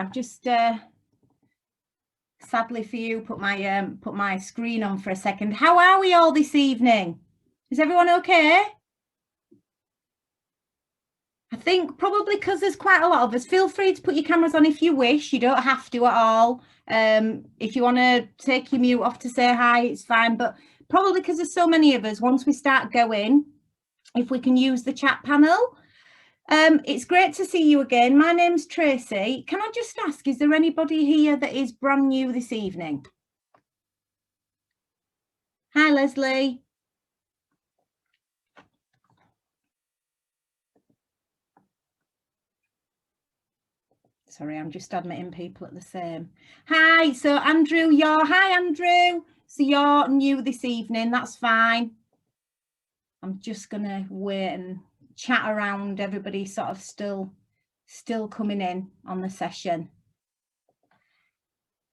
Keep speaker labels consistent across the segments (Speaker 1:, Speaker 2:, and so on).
Speaker 1: I've just sadly for you put my screen on for a second. How are we all this evening? Is everyone okay? I think probably because there's quite a lot of us. Feel free to put your cameras on if you wish. You don't have to at all. If you want to take your mute off to say hi, it's fine. But probably because there's so many of us, once we start going, if we can use the chat panel. It's great to see you again. My name's Tracy. Can I just ask, is there anybody here that is brand new this evening? Hi, Leslie. Sorry, I'm just admitting people at the same. Hi, so Andrew, hi Andrew. So you're new this evening, that's fine. I'm just gonna wait and chat around, everybody sort of still coming in on the session.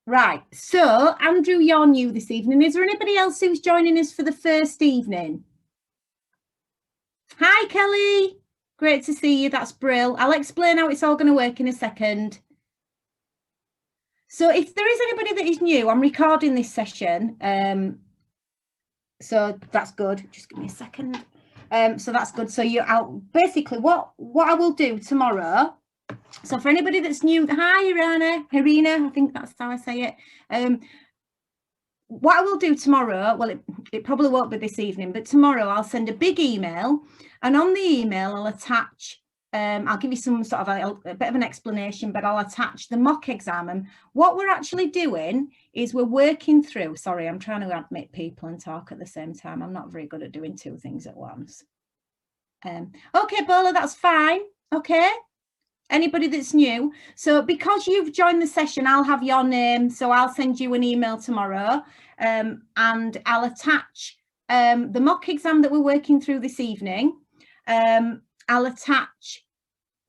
Speaker 1: Right, so Andrew, you're new this evening. Is there anybody else who's joining us for the first evening? Hi, Kelly. Great to see you, that's brill. I'll explain how it's all going to work in a second. So if there is anybody that is new, I'm recording this session. So that's good. Just give me a second. So that's good. So basically what I will do tomorrow. So for anybody that's new, hi Irina, I think that's how I say it. What I will do tomorrow, well, it probably won't be this evening, but tomorrow I'll send a big email, and on the email I'll attach, I'll give you some sort of a bit of an explanation, but I'll attach the mock exam. And what we're actually doing is we're working through, sorry, I'm trying to admit people and talk at the same time. I'm not very good at doing two things at once. Okay, Bola, that's fine. Okay. Anybody that's new. So because you've joined the session, I'll have your name. So I'll send you an email tomorrow, and I'll attach the mock exam that we're working through this evening. I'll attach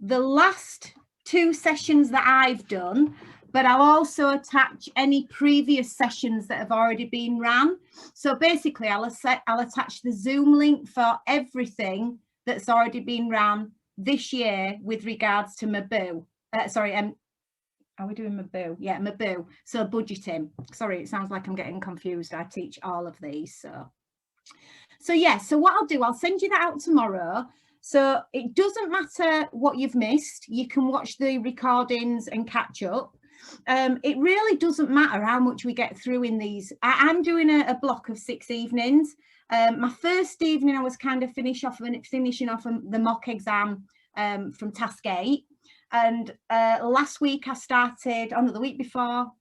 Speaker 1: the last two sessions that I've done, but I'll also attach any previous sessions that have already been ran. So basically I'll attach the Zoom link for everything that's already been ran this year with regards to MABU. Are we doing MABU? Yeah, MABU. So budgeting. Sorry, it sounds like I'm getting confused. I teach all of these. So yeah, so what I'll do, I'll send you that out tomorrow. So it doesn't matter what you've missed. You can watch the recordings and catch up. It really doesn't matter how much we get through in these. I'm doing a block of 6 evenings. My first evening, I was kind of finishing off the mock exam from task 8. And last week I started, the week before,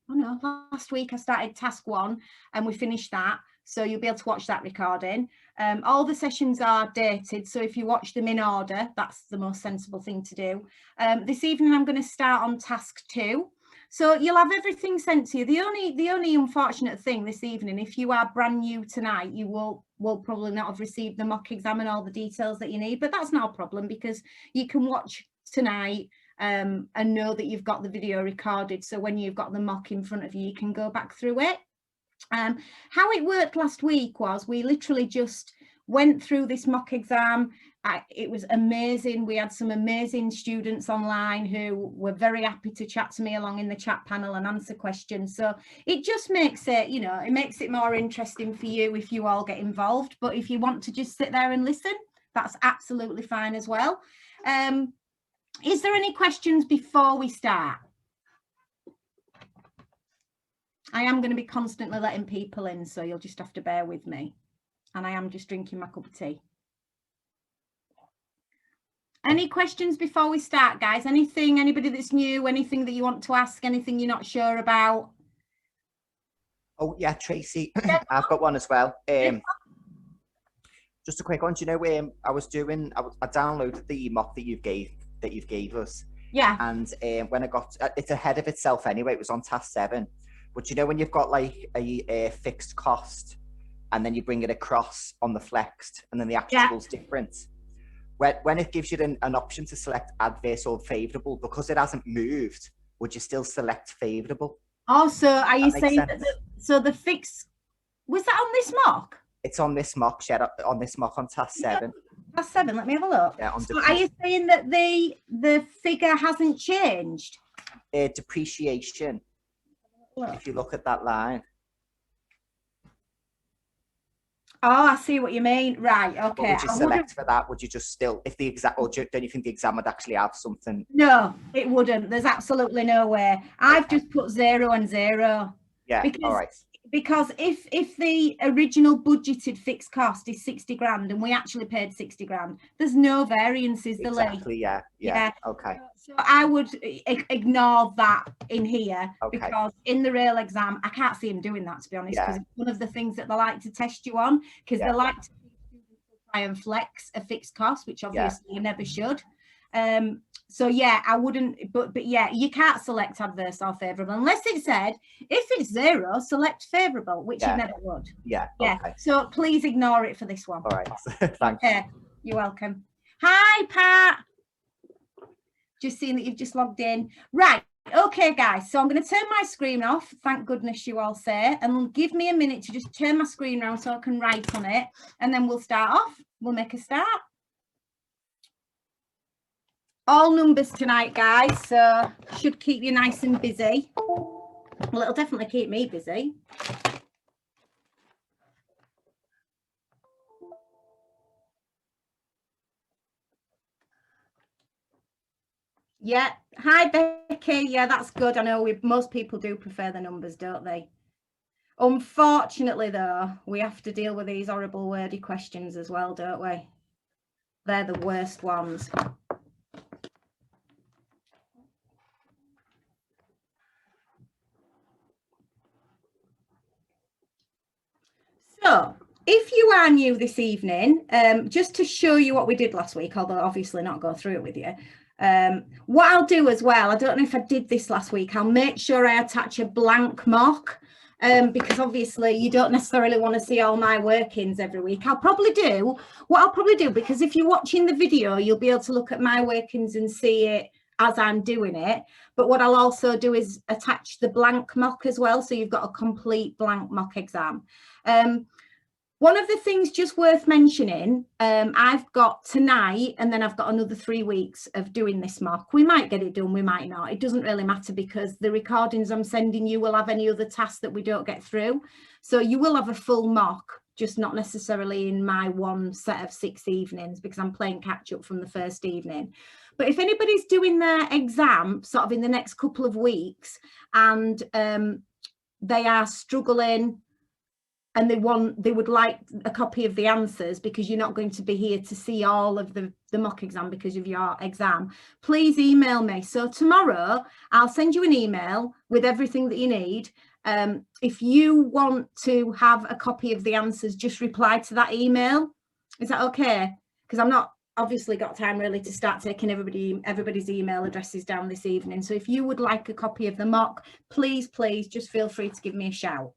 Speaker 1: last week I started task 1 and we finished that. So you'll be able to watch that recording. All the sessions are dated, so if you watch them in order, that's the most sensible thing to do. This evening I'm going to start on task 2. So you'll have everything sent to you. The only unfortunate thing this evening, if you are brand new tonight, you will probably not have received the mock exam and all the details that you need, but that's not a problem because you can watch tonight and know that you've got the video recorded. So when you've got the mock in front of you, you can go back through it. How it worked last week was we literally just went through this mock exam. It was amazing. We had some amazing students online who were very happy to chat to me along in the chat panel and answer questions. So it just makes it, it makes it more interesting for you if you all get involved. But if you want to just sit there and listen, that's absolutely fine as well. Is there any questions before we start? I am going to be constantly letting people in, so you'll just have to bear with me. And I am just drinking my cup of tea. Any questions before we start, guys? Anybody that's new, anything that you want to ask, anything you're not sure about?
Speaker 2: Oh, yeah, Tracy, I've got one as well. Just a quick one. Do you know, I downloaded the mock that you gave us.
Speaker 1: Yeah.
Speaker 2: And when I got, it's ahead of itself anyway. It was on task 7. But you know, when you've got like a fixed cost and then you bring it across on the flexed and then the actual is different. When it gives you an option to select adverse or favourable, because it hasn't moved, would you still select favourable?
Speaker 1: Oh, so are you saying that the fix, was that on this mock?
Speaker 2: It's on this mock, on this mock on task 7.
Speaker 1: Task 7, let me have a look.
Speaker 2: Yeah,
Speaker 1: so are you saying that the figure hasn't changed?
Speaker 2: depreciation, if you look at that line.
Speaker 1: Oh, I see what you mean. Right, okay.
Speaker 2: What would you select for that? Would you just still, if the exam, or don't you think the exam would actually have something?
Speaker 1: No, it wouldn't. There's absolutely no way. I've just put 0 and 0.
Speaker 2: Yeah,
Speaker 1: because,
Speaker 2: all right.
Speaker 1: Because if the original budgeted fixed cost is 60 grand and we actually paid 60 grand, there's no variances.
Speaker 2: Exactly, yeah. Okay.
Speaker 1: So I would ignore that in here,
Speaker 2: Okay.
Speaker 1: because in the real exam, I can't see them doing that, to be honest, because it's one of the things that they like to test you on, because they like to try and flex a fixed cost, which obviously you never should. So yeah, I wouldn't, but yeah, you can't select adverse or favourable unless it said, if it's 0, select favourable, which you never would.
Speaker 2: Yeah.
Speaker 1: Okay. So please ignore it for this one.
Speaker 2: All right. Thanks.
Speaker 1: Okay. You're welcome. Hi, Pat. Just seeing that you've just logged in. Right. Okay, guys. So I'm going to turn my screen off. Thank goodness you all say. And give me a minute to just turn my screen around so I can write on it. And then we'll start off. We'll make a start. All numbers tonight, guys, so should keep you nice and busy. Well, it'll definitely keep me busy. Yeah, hi Becky. Yeah, that's good. I know most people do prefer the numbers, don't they? Unfortunately, though, we have to deal with these horrible wordy questions as well, don't we? They're the worst ones. So, if you are new this evening, just to show you what we did last week, although obviously not go through it with you, what I'll do as well, I don't know if I did this last week, I'll make sure I attach a blank mock, because obviously you don't necessarily want to see all my workings every week. What I'll probably do, because if you're watching the video, you'll be able to look at my workings and see it as I'm doing it. But what I'll also do is attach the blank mock as well, so you've got a complete blank mock exam. One of the things just worth mentioning, I've got tonight, and then I've got another 3 weeks of doing this mock. We might get it done, we might not. It doesn't really matter, because the recordings I'm sending you will have any other tasks that we don't get through. So you will have a full mock, just not necessarily in my one set of 6 evenings, because I'm playing catch up from the first evening. But if anybody's doing their exam sort of in the next couple of weeks, and they are struggling, and they would like a copy of the answers, because you're not going to be here to see all of the mock exam because of your exam, please email me. So tomorrow I'll send you an email with everything that you need. If you want to have a copy of the answers, just reply to that email. Is that okay? Because I'm not obviously got time really to start taking everybody's email addresses down this evening. So if you would like a copy of the mock, please just feel free to give me a shout.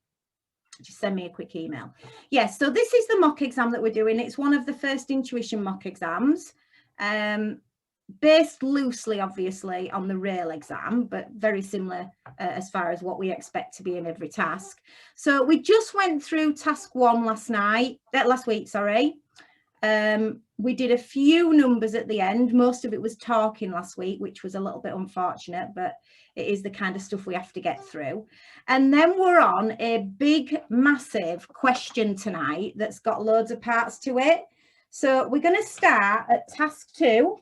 Speaker 1: Just send me a quick email. Yes, so this is the mock exam that we're doing. It's one of the first intuition mock exams, based loosely, obviously, on the real exam, but very similar as far as what we expect to be in every task. So we just went through task 1 last week, sorry. We did a few numbers at the end. Most of it was talking last week, which was a little bit unfortunate, but it is the kind of stuff we have to get through. And then we're on a big, massive question tonight that's got loads of parts to it. So we're going to start at task 2.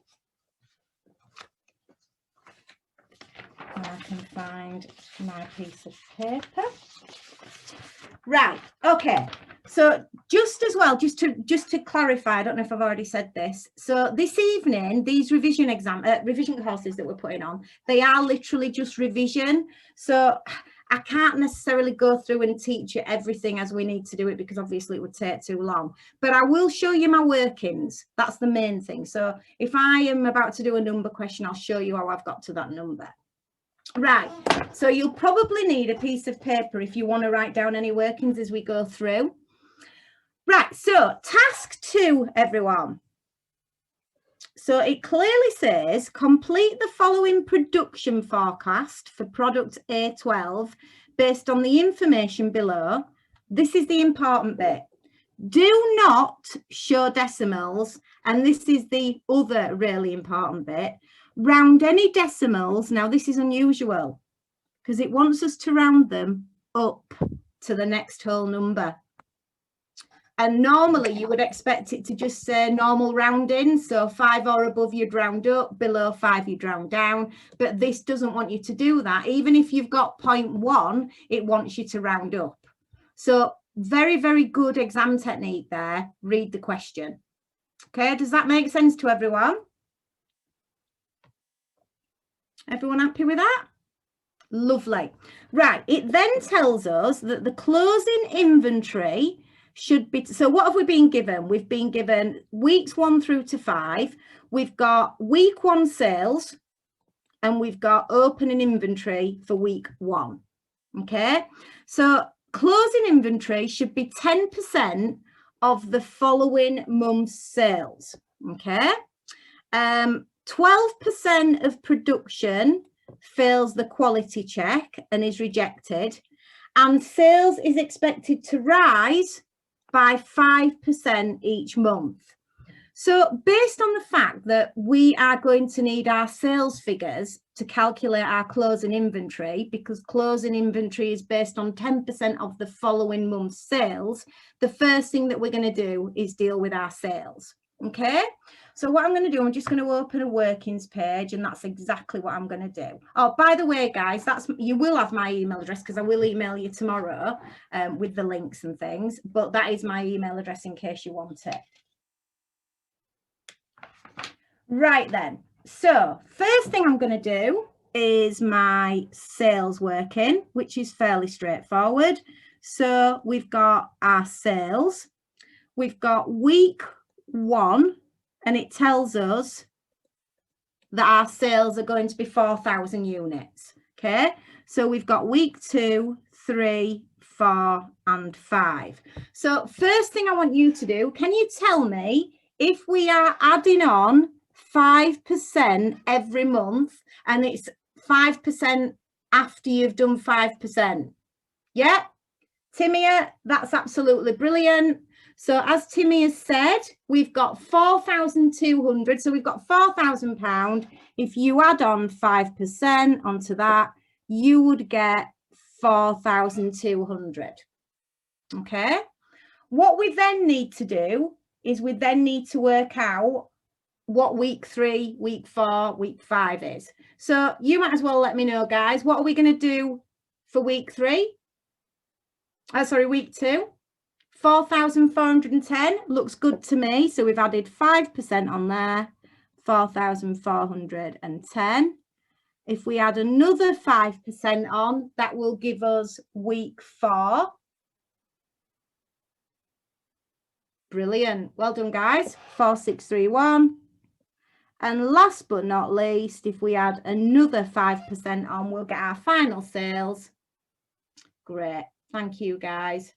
Speaker 1: I can find my piece of paper. Right, okay. So just to clarify, I don't know if I've already said this. So this evening, these revision courses that we're putting on, they are literally just revision. So I can't necessarily go through and teach you everything as we need to do it, because obviously it would take too long. But I will show you my workings. That's the main thing. So if I am about to do a number question, I'll show you how I've got to that number. Right, so you'll probably need a piece of paper if you want to write down any workings as we go through. Right, so task 2, everyone. So it clearly says, complete the following production forecast for product A12 based on the information below. This is the important bit. Do not show decimals, and this is the other really important bit. Round any decimals. Now, this is unusual because it wants us to round them up to the next whole number. And normally you would expect it to just say normal rounding. So 5 or above, you'd round up, below 5, you'd round down. But this doesn't want you to do that. Even if you've got 0.1, it wants you to round up. So very, very good exam technique there. Read the question. Okay, does that make sense to everyone? Everyone happy with that? Lovely. Right, it then tells us that the closing inventory should be, so what have we been given? We've been given weeks 1 through to 5. We've got week 1 sales and we've got opening inventory for week 1. Okay, so closing inventory should be 10% of the following month's sales. Okay, 12% of production fails the quality check and is rejected, and sales is expected to rise by 5% each month. So based on the fact that we are going to need our sales figures to calculate our closing inventory, because closing inventory is based on 10% of the following month's sales, the first thing that we're going to do is deal with our sales. Okay, so what I'm going to do, I'm just going to open a workings page, and that's exactly what I'm going to do. Oh, by the way, guys, you will have my email address because I will email you tomorrow with the links and things, but that is my email address in case you want it. Right then, so first thing I'm going to do is my sales working, which is fairly straightforward. So we've got our sales, we've got week 1, and it tells us that our sales are going to be 4,000 units. Okay, so we've got week 2, 3, 4, and 5. So first thing I want you to do, can you tell me if we are adding on 5% every month, and it's 5% after you've done 5%? Yeah, Timia, that's absolutely brilliant. So as Timmy has said, we've got 4,200. So we've got £4,000. If you add on 5% onto that, you would get 4,200. Okay. What we then need to do is we then need to work out what week 3, week 4, week 5 is. So you might as well let me know, guys. What are we going to do for week 3? Week 2. 4,410 looks good to me. So we've added 5% on there, 4,410. If we add another 5% on, that will give us week 4. Brilliant. Well done, guys. 4,631. And last but not least, if we add another 5% on, we'll get our final sales. Great. Thank you, guys.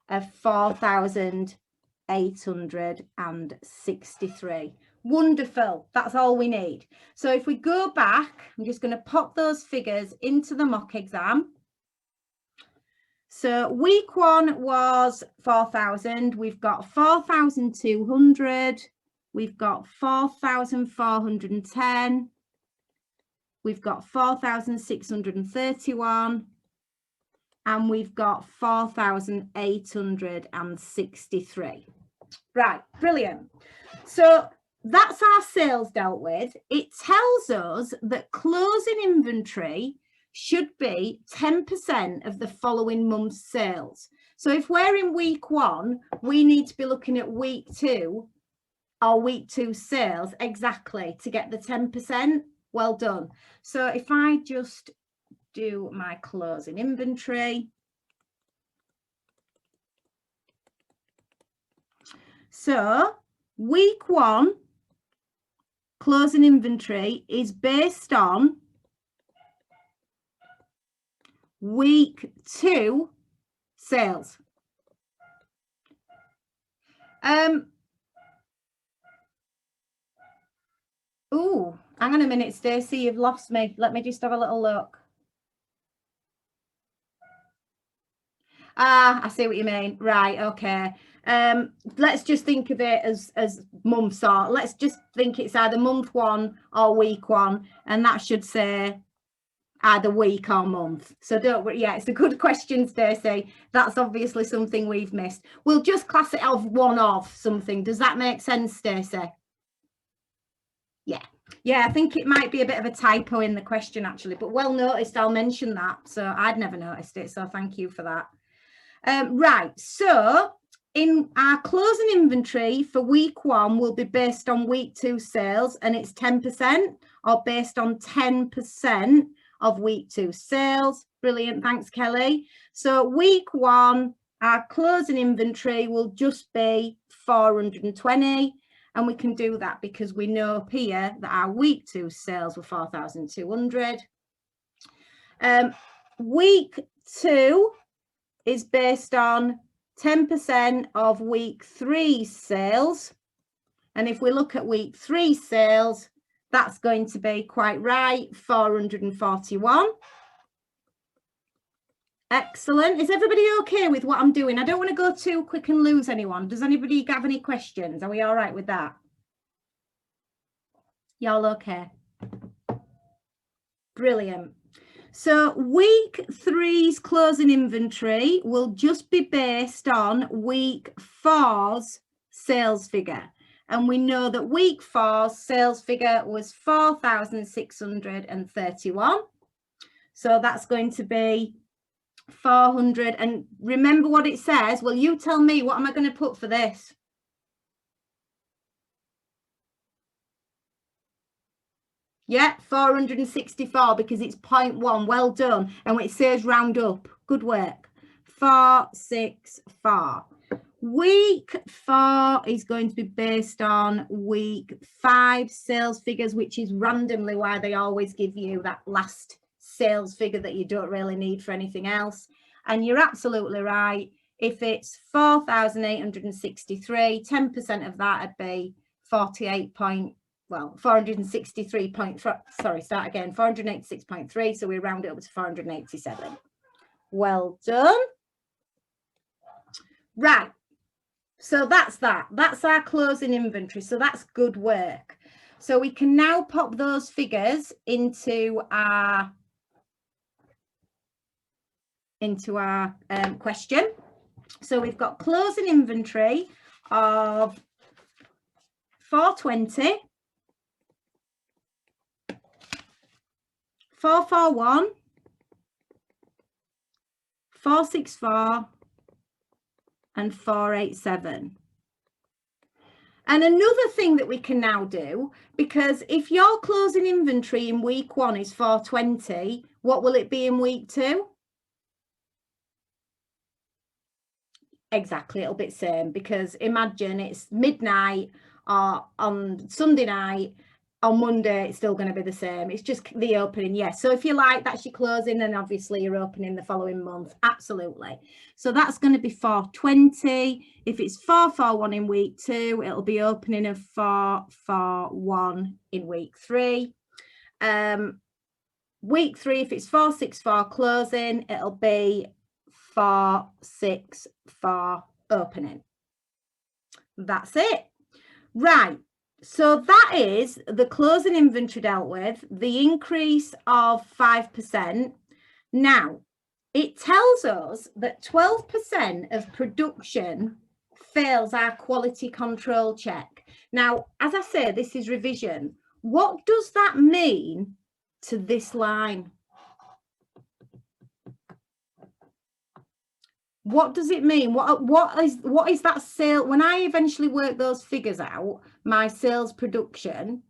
Speaker 1: Of 4,863. Wonderful. That's all we need. So if we go back, I'm just going to pop those figures into the mock exam. So week 1 was 4,000. We've got 4,200. We've got 4,410. We've got 4,631. And we've got 4,863. Right, brilliant. So that's our sales dealt with. It tells us that closing inventory should be 10% of the following month's sales. So if we're in week 1, we need to be looking at week 2 or week 2 sales exactly to get the 10%. Well done. So if I just do my closing inventory. So week 1 closing inventory is based on week 2 sales. Oh, hang on a minute, Stacey, you've lost me. Let me just have a little look. I see what you mean. Right, okay. Let's just think of it as months, or let's just think it's either month 1 or week 1, and that should say either week or month. So don't worry. Yeah, it's a good question, Stacey. That's obviously something we've missed. We'll just class it as one of something. Does that make sense, Stacey? Yeah, I think it might be a bit of a typo in the question actually, but well noticed. I'll mention that. So I'd never noticed it, so thank you for that. Right, so in our closing inventory for week 1 will be based on week 2 sales, and it's 10%, or based on 10% of week 2 sales. Brilliant, thanks Kelly. So week 1, our closing inventory will just be 420, and we can do that because we know up here that our week 2 sales were 4,200. Week 2 is based on 10% of week 3 sales. And if we look at week 3 sales, that's going to be quite right, 441. Excellent. Is everybody okay with what I'm doing? I don't want to go too quick and lose anyone. Does anybody have any questions? Are we all right with that? Y'all okay? Brilliant. So week 3's closing inventory will just be based on week 4's sales figure. And we know that week 4's sales figure was 4,631. So that's going to be 400. And remember what it says. Well, you tell me, what am I going to put for this? Yeah, 464 because it's 0.1. Well done. And it says round up. Good work. 464. Week 4 is going to be based on week 5 sales figures, which is randomly why they always give you that last sales figure that you don't really need for anything else. And you're absolutely right. If it's 4,863, 10% of that would be 486.3. So we round it up to 487. Well done. Right. So that's that. That's our closing inventory. So that's good work. So we can now pop those figures into our question. So we've got closing inventory of 420, 441, 464, and 487. And another thing that we can now do, because if your closing inventory in week 1 is 420, what will it be in week 2? Exactly, it'll be the same, because imagine it's midnight or on Sunday night, on Monday it's still going to be the same. It's just the opening. Yes, so if you like, that's your closing, and obviously you're opening the following month. Absolutely. So that's going to be 420. If it's 441 in week 2, it'll be opening of 441 in week 3. Week 3, if it's 464 closing, it'll be 464 opening. That's it. Right. So that is the closing inventory dealt with, the increase of 5%. Now, it tells us that 12% of production fails our quality control check. Now, as I say, this is revision. What does that mean to this line? What does it mean? What is that sale? When I eventually work those figures out, my sales production.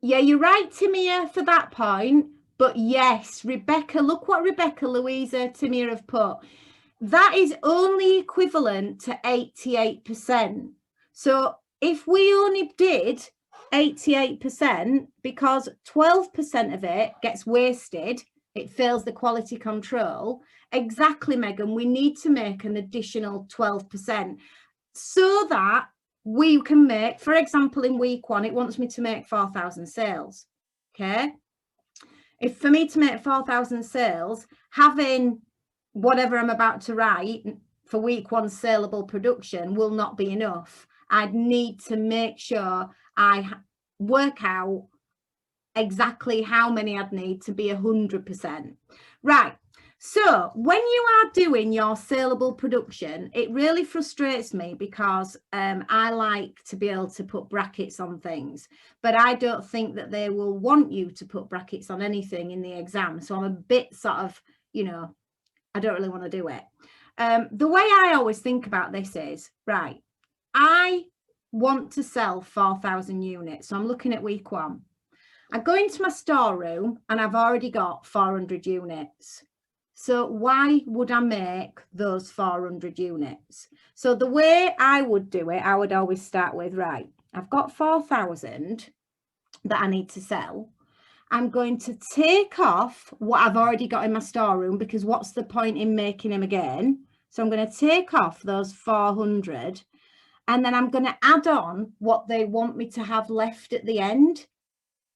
Speaker 1: Yeah, you're right, Timia, for that point. But yes, Rebecca, look what Rebecca, Louisa, Timia have put. That is only equivalent to 88%. So if we only did 88%, because 12% of it gets wasted, it fails the quality control. Exactly, Megan, we need to make an additional 12% so that we can make, for example, in week 1, it wants me to make 4,000 sales. Okay. If for me to make 4,000 sales, having whatever I'm about to write for week 1 saleable production will not be enough. I'd need to make sure I work out exactly how many I'd need to be 100%. Right. So when you are doing your saleable production, it really frustrates me because I like to be able to put brackets on things, but I don't think that they will want you to put brackets on anything in the exam. So I'm a bit sort of, you know, I don't really want to do it. The way I always think about this is, right, I want to sell 4,000 units. So I'm looking at week 1. I go into my storeroom and I've already got 400 units. So why would I make those 400 units? So the way I would do it, I would always start with, right, I've got 4,000 that I need to sell. I'm going to take off what I've already got in my storeroom, because what's the point in making them again? So I'm going to take off those 400 and then I'm going to add on what they want me to have left at the end.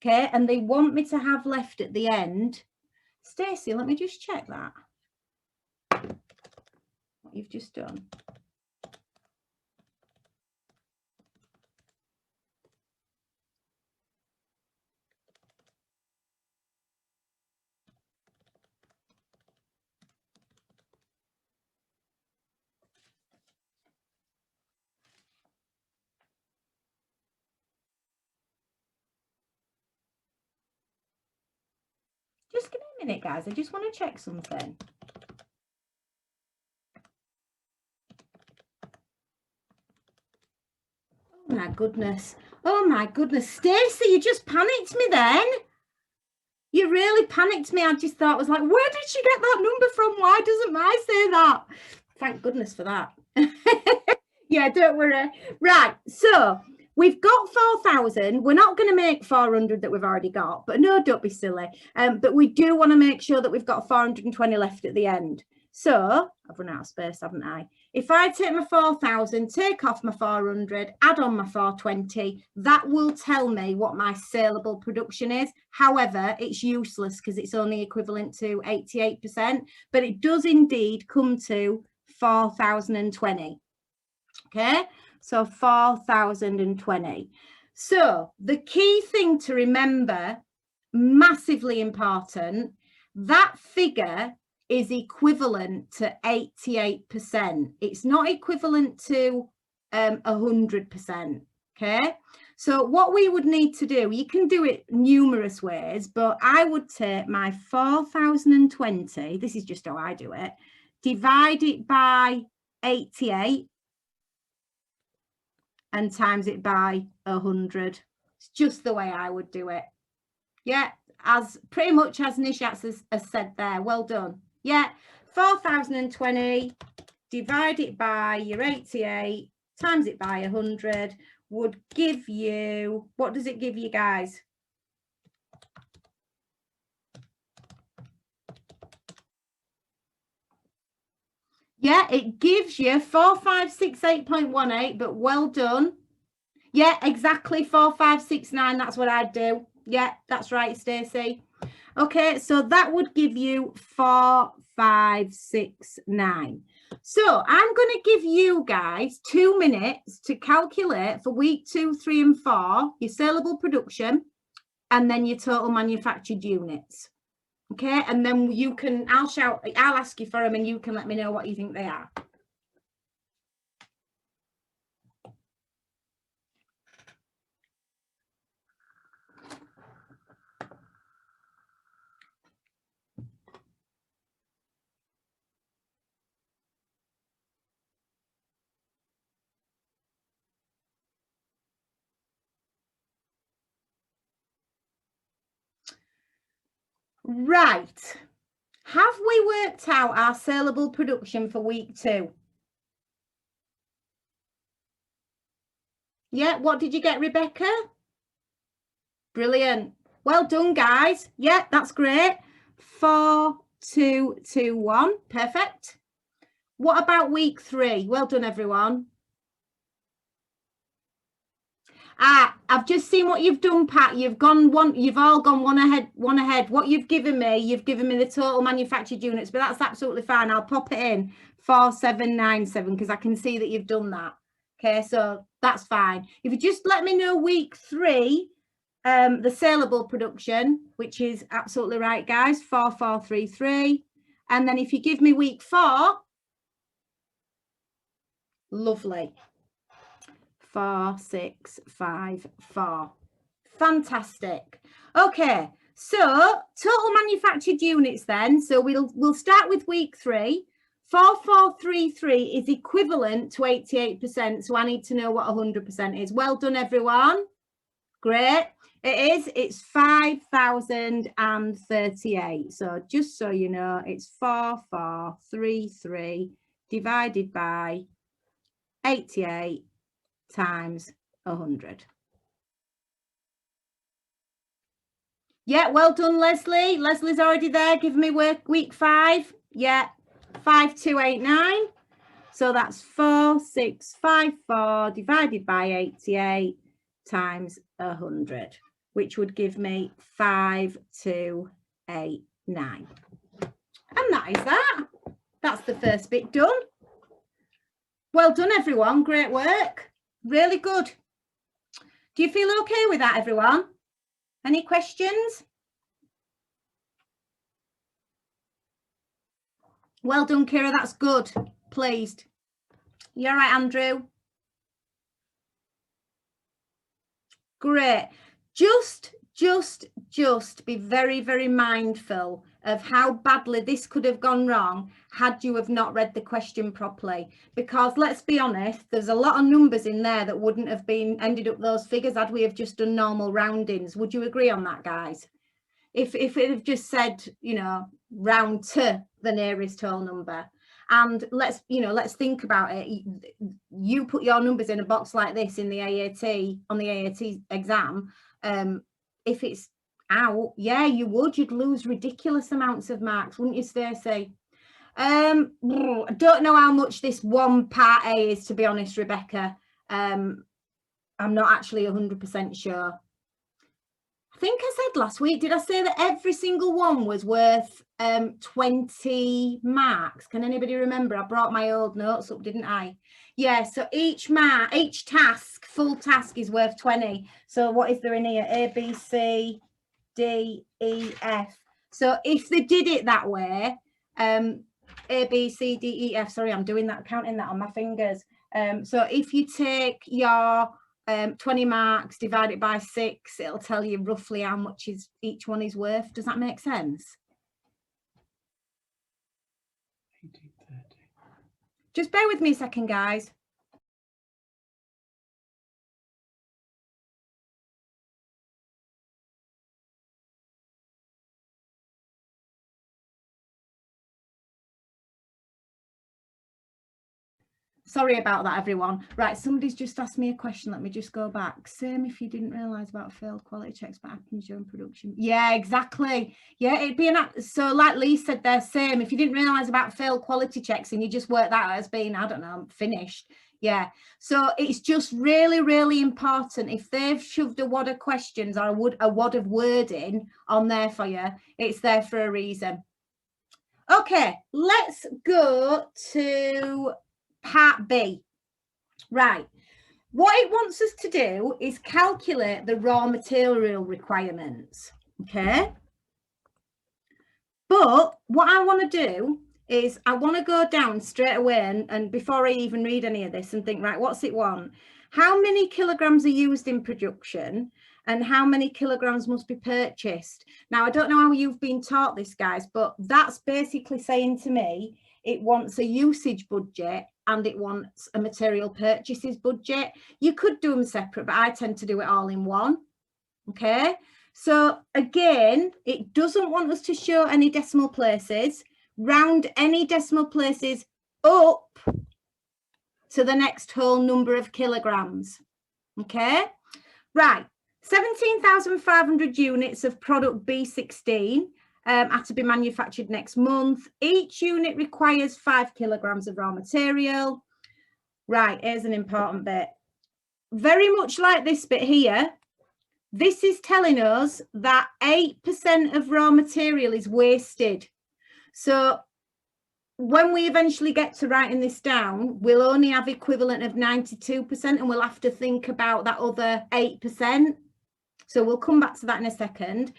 Speaker 1: Okay, and they want me to have left at the end. Stacey, let me just check that. What you've just done. Just give me a minute, guys. I just want to check something. Oh my goodness. Oh my goodness. Stacey, you just panicked me then. You really panicked me. I just thought, I was like, where did she get that number from? Why doesn't mine say that? Thank goodness for that. Yeah, don't worry. Right, so we've got 4,000. We're not going to make 400 that we've already got, but no, don't be silly. But we do want to make sure that we've got 420 left at the end. So I've run out of space, haven't I? If I take my 4,000, take off my 400, add on my 420, that will tell me what my saleable production is. However, it's useless because it's only equivalent to 88%, but it does indeed come to 4,020. Okay, so 4,020. So the key thing to remember, massively important, that figure is equivalent to 88%. It's not equivalent to 100%. Okay, so what we would need to do, you can do it numerous ways, but I would take my 4,020, this is just how I do it, divide it by 88 and times it by 100. It's just the way I would do it. Yeah, as pretty much as Nishat has said there. Well done. Yeah, 4,020, divide it by your 88, times it by 100 would give you, what does it give you, guys? Yeah, it gives you 4568.18, but well done. Yeah, exactly, 4569. That's what I'd do. Yeah, that's right, Stacey. Okay, so that would give you 4569. So I'm going to give you guys 2 minutes to calculate for week 2, 3, and 4 your saleable production and then your total manufactured units. Okay, and then you can, I'll ask you for them and you can let me know what you think they are. Right. Have we worked out our saleable production for week 2? Yeah, what did you get, Rebecca? Brilliant. Well done, guys. Yeah, that's great. 4221. Perfect. What about week 3? Well done, everyone. I've just seen what you've done, Pat. You've all gone one ahead. What you've given me the total manufactured units, but that's absolutely fine. I'll pop it in 4797 because I can see that you've done that. Okay, so that's fine. If you just let me know week 3, the saleable production, which is absolutely right, guys, 4433. And then if you give me week 4, lovely. 4654. Fantastic. Okay, so total manufactured units then. So we'll start with week 3. 4433 is equivalent to 88%. So I need to know what 100% is. Well done, everyone. Great. It is. It's 5,038. So just so you know, it's 4433 divided by 88 times 100. Yeah, well done, Leslie. Leslie's already there. Give me work week 5. Yeah, 5289. So that's 4654 divided by 88 times 100, which would give me 5289. And that is that. That's the first bit done. Well done, everyone. Great work. Really good. Do you feel okay with that, everyone? Any questions? Well done, Kira. That's good. Pleased. You all right, Andrew? Great. Just be very, very mindful of how badly this could have gone wrong had you have not read the question properly, because let's be honest, there's a lot of numbers in there that wouldn't have been ended up those figures had we have just done normal roundings. Would you agree on that, guys? If it had just said, you know, round to the nearest whole number. And let's think about it. You put your numbers in a box like this in the AAT, on the AAT exam. If it's out, yeah, you'd lose ridiculous amounts of marks, wouldn't you, Stacey? I don't know how much this one part A is, to be honest, Rebecca. I'm not actually 100% sure. I think I said last week, did I say that every single one was worth 20 marks? Can anybody remember? I brought my old notes up, didn't I? Yeah, so each task, full task, is worth 20. So what is there in here? A, B, C, D, E, F. So if they did it that way, A, B, C, D, E, F, sorry, I'm doing that, counting that on my fingers. So if you take your 20 marks, divide it by 6, it'll tell you roughly how much each one is worth. Does that make sense? 1830. Just bear with me a second, guys. Sorry about that, everyone. Right, somebody's just asked me a question. Let me just go back. Same if you didn't realise about failed quality checks, but happens during production. Yeah, exactly. Yeah, it'd be so like Lee said there, same. If you didn't realise about failed quality checks and you just work that out as being, I don't know, finished. Yeah, so it's just really, really important. If they've shoved a wad of questions or a wad of wording on there for you, it's there for a reason. Okay, let's go to part B. Right, what it wants us to do is calculate the raw material requirements. Okay, but what I want to do is I want to go down straight away and before I even read any of this and think, right, what's it want? How many kilograms are used in production and how many kilograms must be purchased? Now, I don't know how you've been taught this, guys, but that's basically saying to me it wants a usage budget and it wants a material purchases budget. You could do them separate, but I tend to do it all in one. Okay, so again, it doesn't want us to show any decimal places. Round any decimal places up to the next whole number of kilograms. Okay, right, 17,500 units of product B16 are to be manufactured next month. Each unit requires 5 kilograms of raw material. Right, here's an important bit. very much like this bit here, this is telling us that 8% of raw material is wasted. So when we eventually get to writing this down, we'll only have equivalent of 92%, and we'll have to think about that other 8%. So we'll come back to that in a second.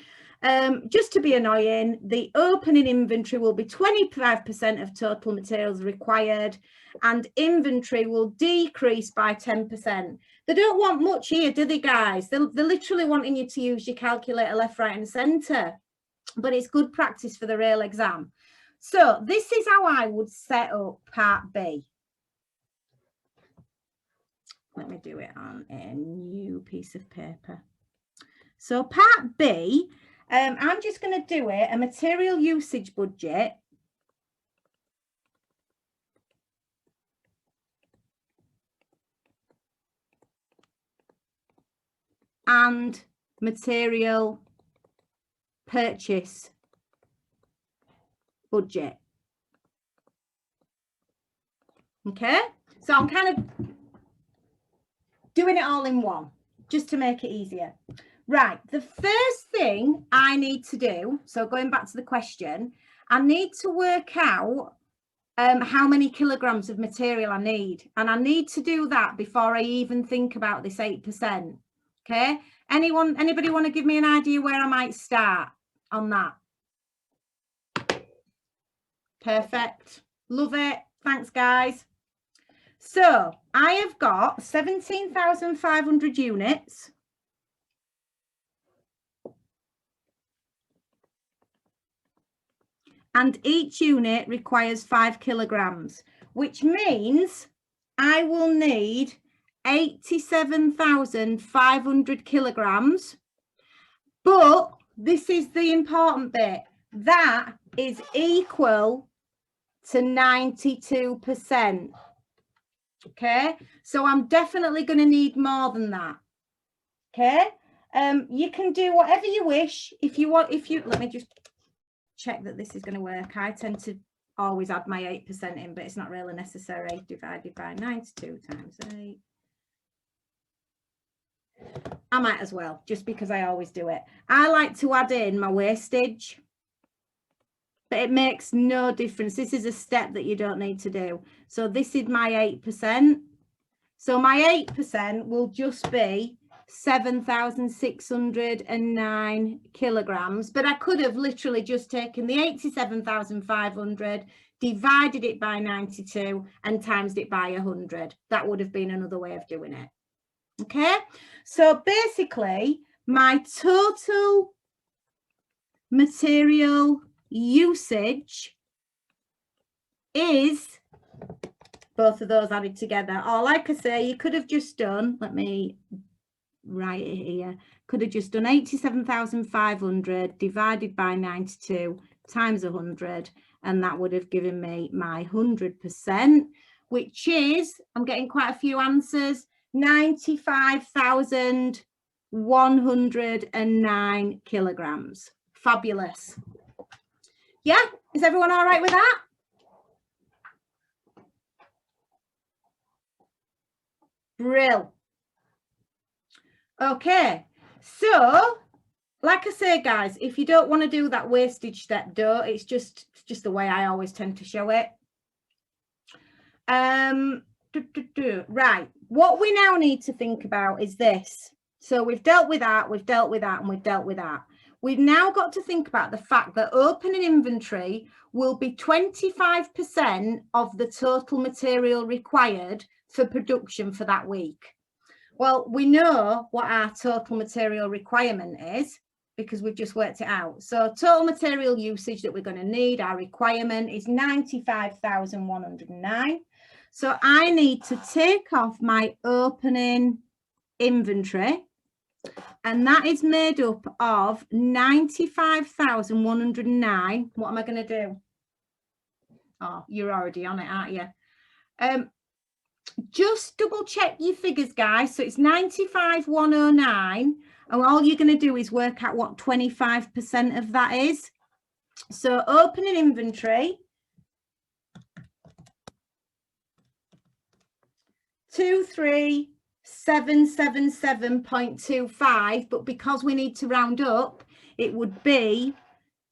Speaker 1: Just to be annoying, the opening inventory will be 25% of total materials required, and inventory will decrease by 10%. They don't want much here, do they, guys? They're literally wanting you to use your calculator left, right, and centre. But it's good practice for the real exam. So this is how I would set up part B. Let me do it on a new piece of paper. So part B, I'm just going to do it a material usage budget. And material purchase budget. Okay, so I'm kind of doing it all in one just to make it easier. Right, the first thing I need to do, so going back to the question, I need to work out how many kilograms of material I need, and I need to do that before I even think about this 8%. Okay, anybody want to give me an idea where I might start on that? Perfect, love it, thanks guys. So I have got 17,500 units. And each unit requires 5 kilograms, which means I will need 87,500 kilograms. But this is the important bit. That is equal to 92%. Okay, so I'm definitely going to need more than that. Okay, you can do whatever you wish. If you want, let me just check that this is going to work. I tend to always add my 8% in, but it's not really necessary. Divided by 92 times 8. I might as well, just because I always do it. I like to add in my wastage, but it makes no difference. This is a step that you don't need to do. So this is my 8%. So my 8% will just be 7,609 kilograms, but I could have literally just taken the 87,500, divided it by 92 and times it by 100. That would have been another way of doing it. Okay, so basically my total material usage is both of those added together. Or like I say, you could have just done, let me write it here, could have just done 87,500 divided by 92 times 100, and that would have given me my 100%, which is, I'm getting quite a few answers, 95,109 kilograms. Fabulous. Yeah, is everyone all right with that? Brill. Okay, so like I say, guys, if you don't want to do that wastage step, don't. It's just the way I always tend to show it. Right, what we now need to think about is this. So we've dealt with that, we've dealt with that, and we've dealt with that. We've now got to think about the fact that opening inventory will be 25% of the total material required for production for that week. Well, we know what our total material requirement is because we've just worked it out. So total material usage that we're going to need, our requirement is 95,109. So I need to take off my opening inventory, and that is made up of 95,109. What am I going to do? Oh, you're already on it, aren't you? Just double check your figures, guys. So it's 95,109, and all you're going to do is work out what 25% of that is. So opening inventory, 23 777.25, but because we need to round up, it would be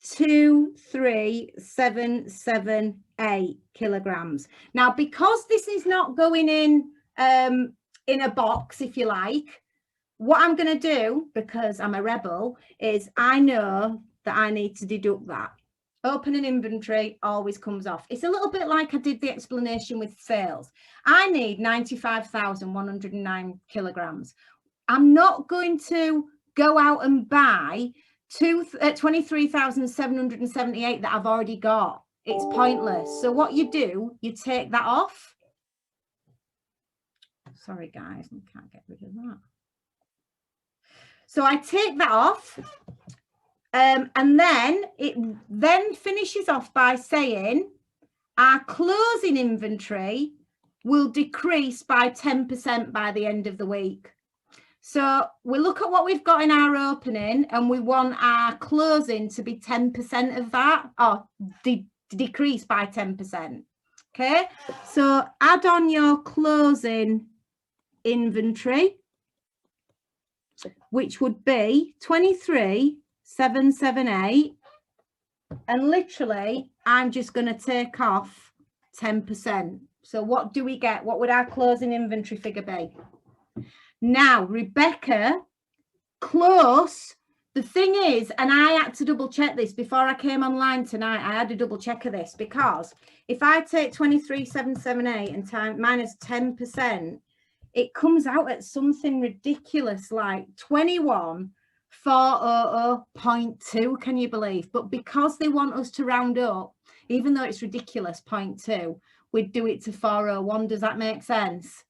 Speaker 1: 23778 kilograms. Now, because this is not going in a box, if you like, what I'm going to do, because I'm a rebel, is I know that I need to deduct that. Opening inventory always comes off. It's a little bit like I did the explanation with sales. I need 95,109 kilograms. I'm not going to go out and buy 23,778 that I've already got. It's pointless. So what you do, you take that off. Sorry, guys, I can't get rid of that. So I take that off. And then it then finishes off by saying our closing inventory will decrease by 10% by the end of the week. So we look at what we've got in our opening and we want our closing to be 10% of that, or decrease by 10%. Okay, so add on your closing inventory, which would be 23,778, and literally I'm just going to take off 10%. So what do we get? What would our closing inventory figure be? Now, Rebecca, close. The thing is, and I had to double check this before I came online tonight, I had to double check of this, because if I take 23,778 and minus 10%, it comes out at something ridiculous like 21,400.2, can you believe? But because they want us to round up, even though it's ridiculous, 0.2, we'd do it to 401. Does that make sense?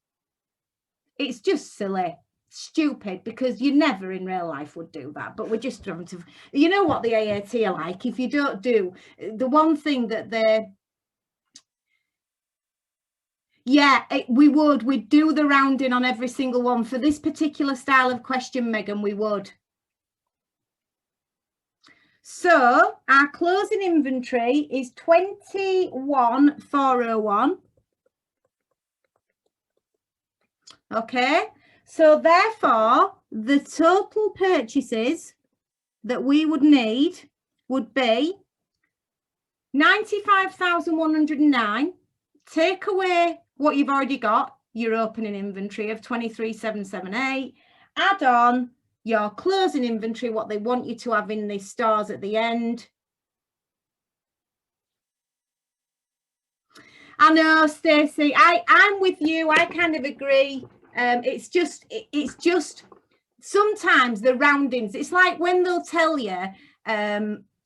Speaker 1: It's just silly, stupid, because you never in real life would do that. But we're just trying to, you know what the AAT are like. If you don't do the one thing that they're, yeah, we'd do the rounding on every single one. For this particular style of question, Megan, we would. So our closing inventory is 21,401. Okay, so therefore the total purchases that we would need would be 95,109. Take away what you've already got, your opening inventory of 23,778. Add on your closing inventory, what they want you to have in the stores at the end. I know, Stacey, I'm with you. I kind of agree. It's just sometimes the roundings, it's like when they'll tell you,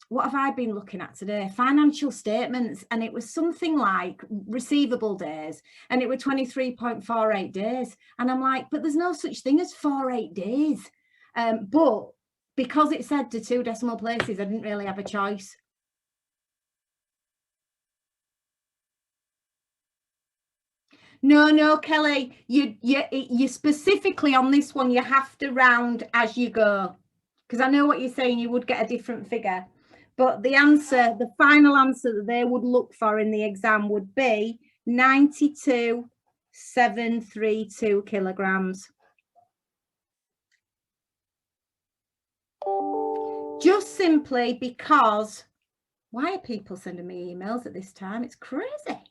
Speaker 1: what have I been looking at today? Financial statements, and it was something like receivable days, and it were 23.48 days. And I'm like, but there's no such thing as 48 days. But because it said to 2 decimal places, I didn't really have a choice. No, Kelly, you specifically on this one, you have to round as you go, because I know what you're saying, you would get a different figure, but the answer, the final answer that they would look for in the exam would be 92,732 kilograms. Just simply because, why are people sending me emails at this time? It's crazy.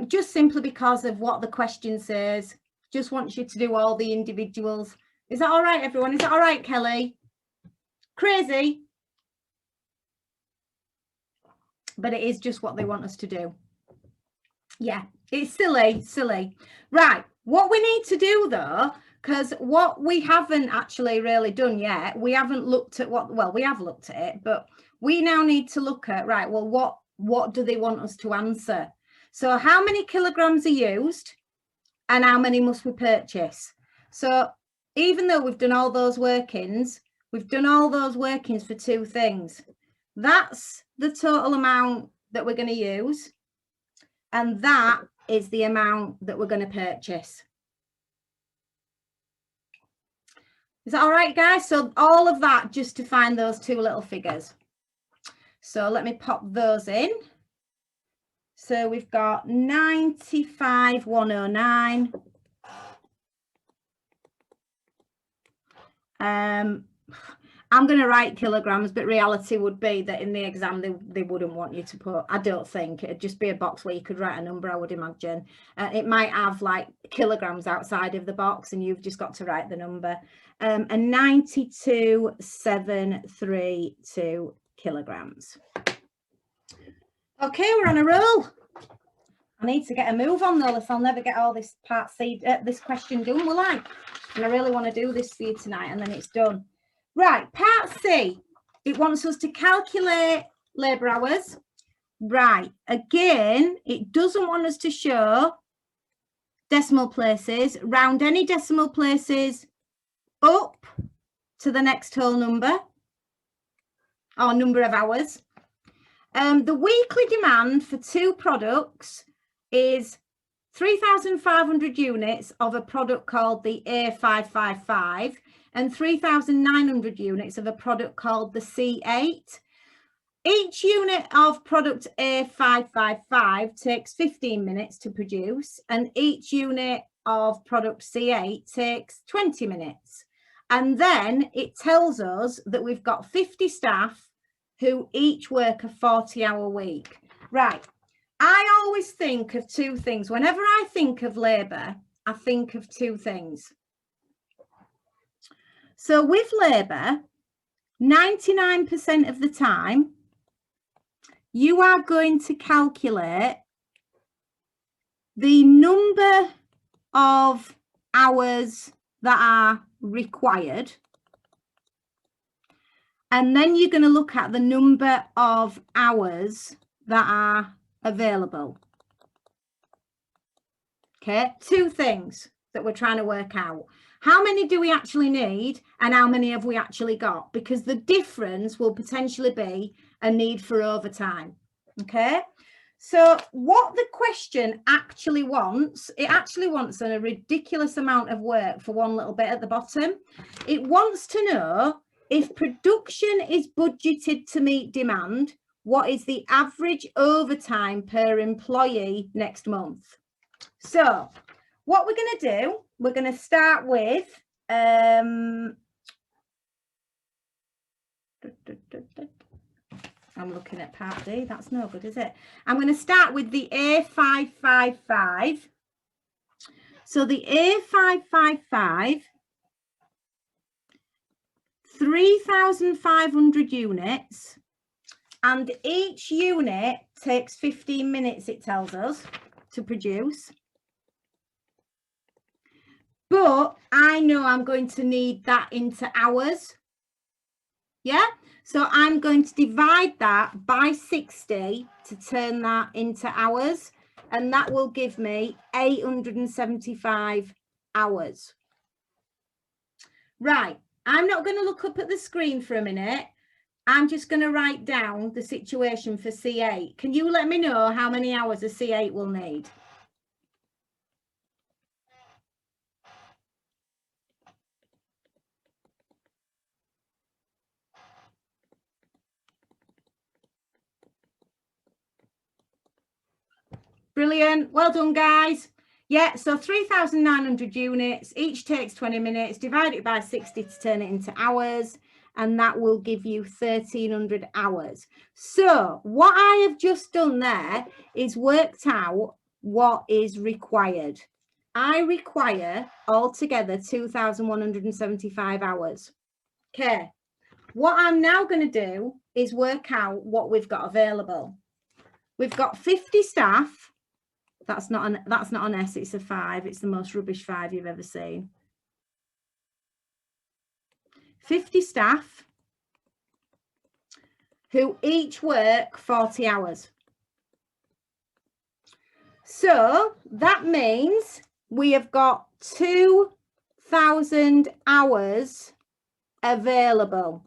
Speaker 1: Just simply because of what the question says. Just wants you to do all the individuals. Is that all right, everyone? Is that all right, Kelly? Crazy. But it is just what they want us to do. Yeah, it's silly. Right, what we need to do though, because what we haven't actually really done yet, we haven't looked at what, well, we have looked at it, but we now need to look at, right, well, what do they want us to answer? So how many kilograms are used and how many must we purchase? So even though we've done all those workings, we've done all those workings for 2 things. That's the total amount that we're going to use. And that is the amount that we're going to purchase. Is that all right, guys? So all of that just to find those 2 little figures. So let me pop those in. So we've got 95,109 I'm going to write kilograms, but reality would be that in the exam, they wouldn't want you to put, I don't think, it'd just be a box where you could write a number, I would imagine. It might have like kilograms outside of the box and you've just got to write the number. And 92,732 kilograms. Okay, we're on a roll. I need to get a move on though, else I'll never get all this part C, this question done, will I? And I really want to do this for you tonight and then it's done. Right, part C, it wants us to calculate labour hours. Right, again, it doesn't want us to show decimal places, round any decimal places up to the next whole number or number of hours. The weekly demand for 2 products is 3,500 units of a product called the A555 and 3,900 units of a product called the C8. Each unit of product A555 takes 15 minutes to produce and each unit of product C8 takes 20 minutes. And then it tells us that we've got 50 staff who each work a 40-hour week. Right, I always think of 2 things. Whenever I think of labour, I think of 2 things. So with labour, 99% of the time, you are going to calculate the number of hours that are required. And then you're going to look at the number of hours that are available. Okay, 2 things that we're trying to work out. How many do we actually need and how many have we actually got? Because the difference will potentially be a need for overtime. Okay, so what the question actually wants, it actually wants a ridiculous amount of work for one little bit at the bottom. It wants to know if production is budgeted to meet demand, what is the average overtime per employee next month? So what we're going to do, we're going to start with I'm looking at part D, that's no good, is it? I'm going to start with the A555. So the A555, 3,500 units, and each unit takes 15 minutes, it tells us, to produce. But I know I'm going to need that into hours. Yeah, so I'm going to divide that by 60 to turn that into hours, and that will give me 875 hours. Right, I'm not going to look up at the screen for a minute. I'm just going to write down the situation for C8. Can you let me know how many hours a C8 will need? Brilliant. Well done, guys. Yeah, so 3,900 units, each takes 20 minutes, divide it by 60 to turn it into hours, and that will give you 1,300 hours. So what I have just done there is worked out what is required. I require altogether 2,175 hours. Okay, what I'm now going to do is work out what we've got available. We've got 50 staff. That's not an S, it's a 5. It's the most rubbish 5 you've ever seen. 50 staff who each work 40 hours. So that means we have got 2,000 hours available.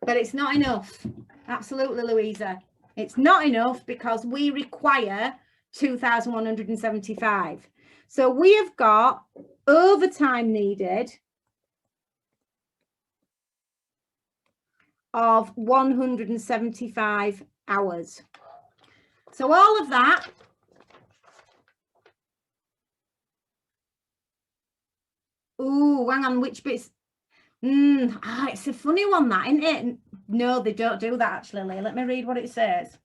Speaker 1: But it's not enough. Absolutely, Louisa. It's not enough because we require 2,175. So we have got overtime needed of 175 hours. So all of that ooh, Oh, hang on, which bits? It's a funny one, that, isn't it? No, they don't do that, actually, Lee. Let me read what it says.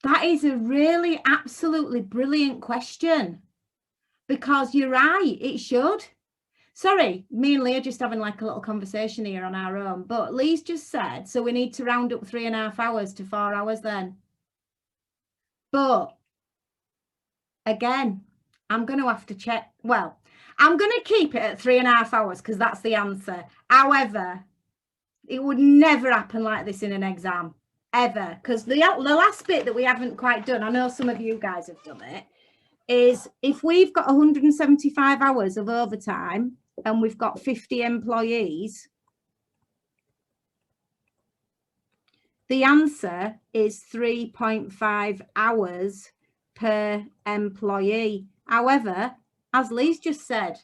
Speaker 1: That is a really absolutely brilliant question, because you're right, it should. Sorry, me and Lee are just having like a little conversation here on our own, but Lee's just said, so we need to round up 3.5 hours to 4 hours then. But again, I'm going to have to check. Well, I'm going to keep it at 3.5 hours because that's the answer. However, it would never happen like this in an exam, ever. Because the last bit that we haven't quite done, I know some of you guys have done it, is if we've got 175 hours of overtime and we've got 50 employees, the answer is 3.5 hours per employee. However, as Lee's just said,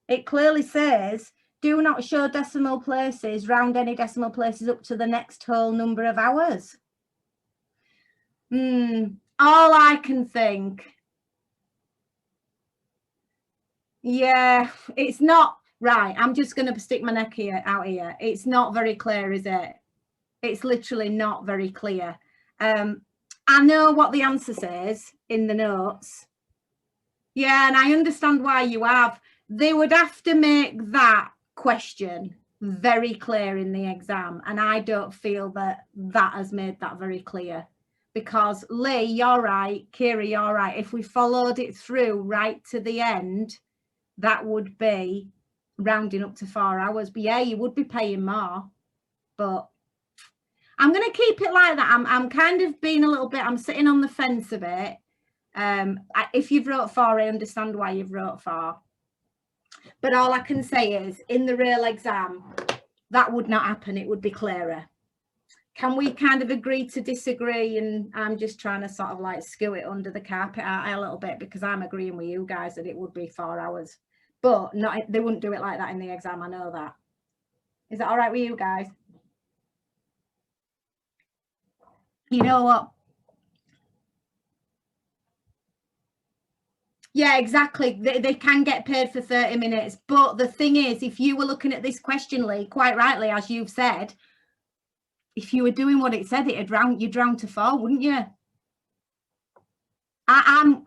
Speaker 1: it clearly says, do not show decimal places, round any decimal places up to the next whole number of hours. All I can think, yeah, it's not right. I'm just going to stick my neck out here. It's not very clear, is it? It's literally not very clear. I know what the answer says in the notes. Yeah, and I understand why you have. They would have to make that question very clear in the exam, and I don't feel that that has made that very clear. Because Lee, you're right, Kira, you're right. If we followed it through right to the end, that would be rounding up to 4 hours. But yeah, you would be paying more. But I'm going to keep it like that. I'm kind of being a little bit, I'm sitting on the fence a bit. If you've wrote 4, I understand why you've wrote 4. But all I can say is, in the real exam, that would not happen. It would be clearer. Can we kind of agree to disagree? And I'm just trying to sort of like scoot it under the carpet a little bit, because I'm agreeing with you guys that it would be 4 hours. But not, they wouldn't do it like that in the exam. I know that. Is that all right with you guys? You know what? Yeah, exactly. They can get paid for 30 minutes. But the thing is, if you were looking at this question, Lee, quite rightly, as you've said, if you were doing what it said, you'd round to 4, wouldn't you? I'm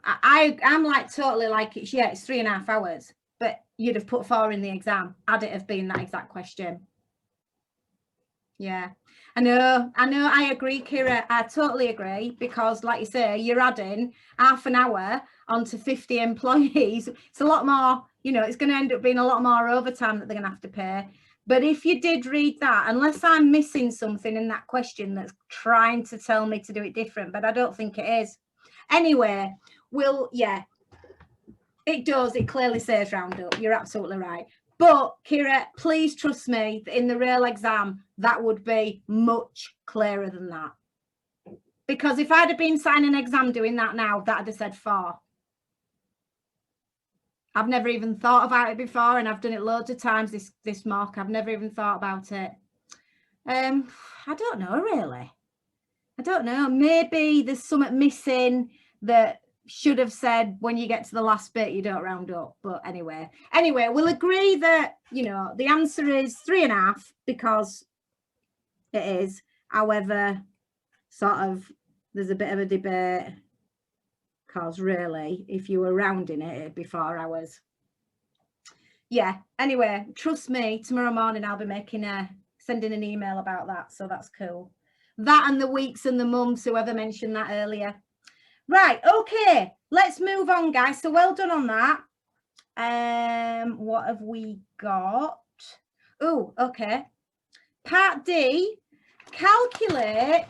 Speaker 1: like totally like it's 3.5 hours, but you'd have put 4 in the exam had it have been that exact question. Yeah, I know, I agree, Kira. I totally agree, because like you say, you're adding half an hour onto 50 employees. It's a lot more, you know, it's going to end up being a lot more overtime that they're going to have to pay. But if you did read that, unless I'm missing something in that question that's trying to tell me to do it different, but I don't think it is. Anyway, it does. It clearly says round up. You're absolutely right. But Kira, please trust me that in the real exam, that would be much clearer than that. Because if I'd have been signing an exam doing that now, that'd have said 4. I've never even thought about it before, and I've done it loads of times, this mock. I've never even thought about it. I don't know, really. I don't know. Maybe there's something missing that should have said when you get to the last bit, you don't round up. But anyway, we'll agree that, you know, the answer is 3.5 because it is. However, sort of, there's a bit of a debate, because really, if you were rounding it, it'd be 4 hours. Yeah, anyway, trust me, tomorrow morning I'll be sending an email about that, so that's cool. That and the weeks and the months, whoever mentioned that earlier. Right, okay, let's move on, guys. So well done on that. What have we got? Oh, okay. Part D, calculate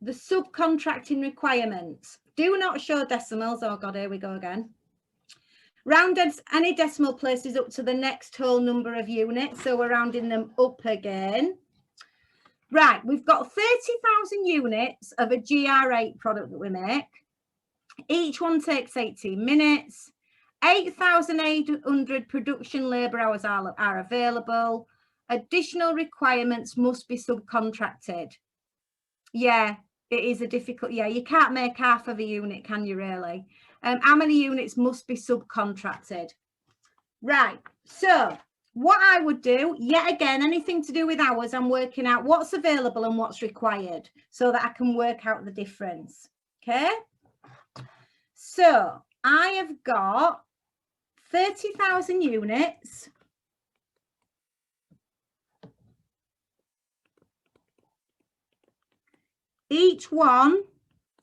Speaker 1: the subcontracting requirements. Do not show decimals. Oh God, here we go again. Round any decimal places up to the next whole number of units. So we're rounding them up again. Right, we've got 30,000 units of a GR8 product that we make. Each one takes 18 minutes. 8,800 production labour hours are available. Additional requirements must be subcontracted. Yeah, it is a difficult, yeah, you can't make half of a unit, can you really? How many units must be subcontracted? Right, so what I would do, yet again, anything to do with hours, I'm working out what's available and what's required so that I can work out the difference. Okay, so I have got 30,000 units. Each one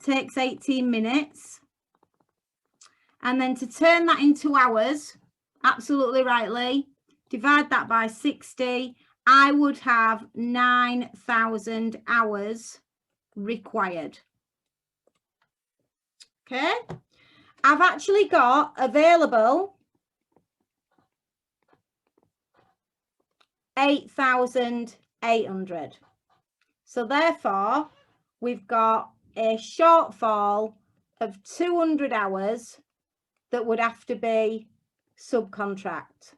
Speaker 1: takes 18 minutes. And then to turn that into hours, absolutely rightly, divide that by 60, I would have 9,000 hours required. Okay, I've actually got available 8,800. So therefore, we've got a shortfall of 200 hours that would have to be subcontract.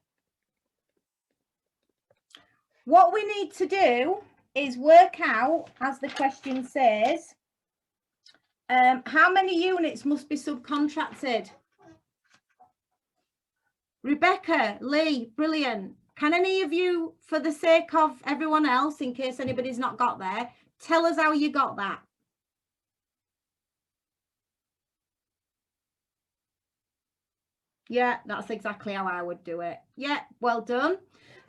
Speaker 1: What we need to do is work out, as the question says, how many units must be subcontracted? Rebecca, Lee, brilliant. Can any of you, for the sake of everyone else, in case anybody's not got there, tell us how you got that? Yeah, that's exactly how I would do it. Yeah, well done.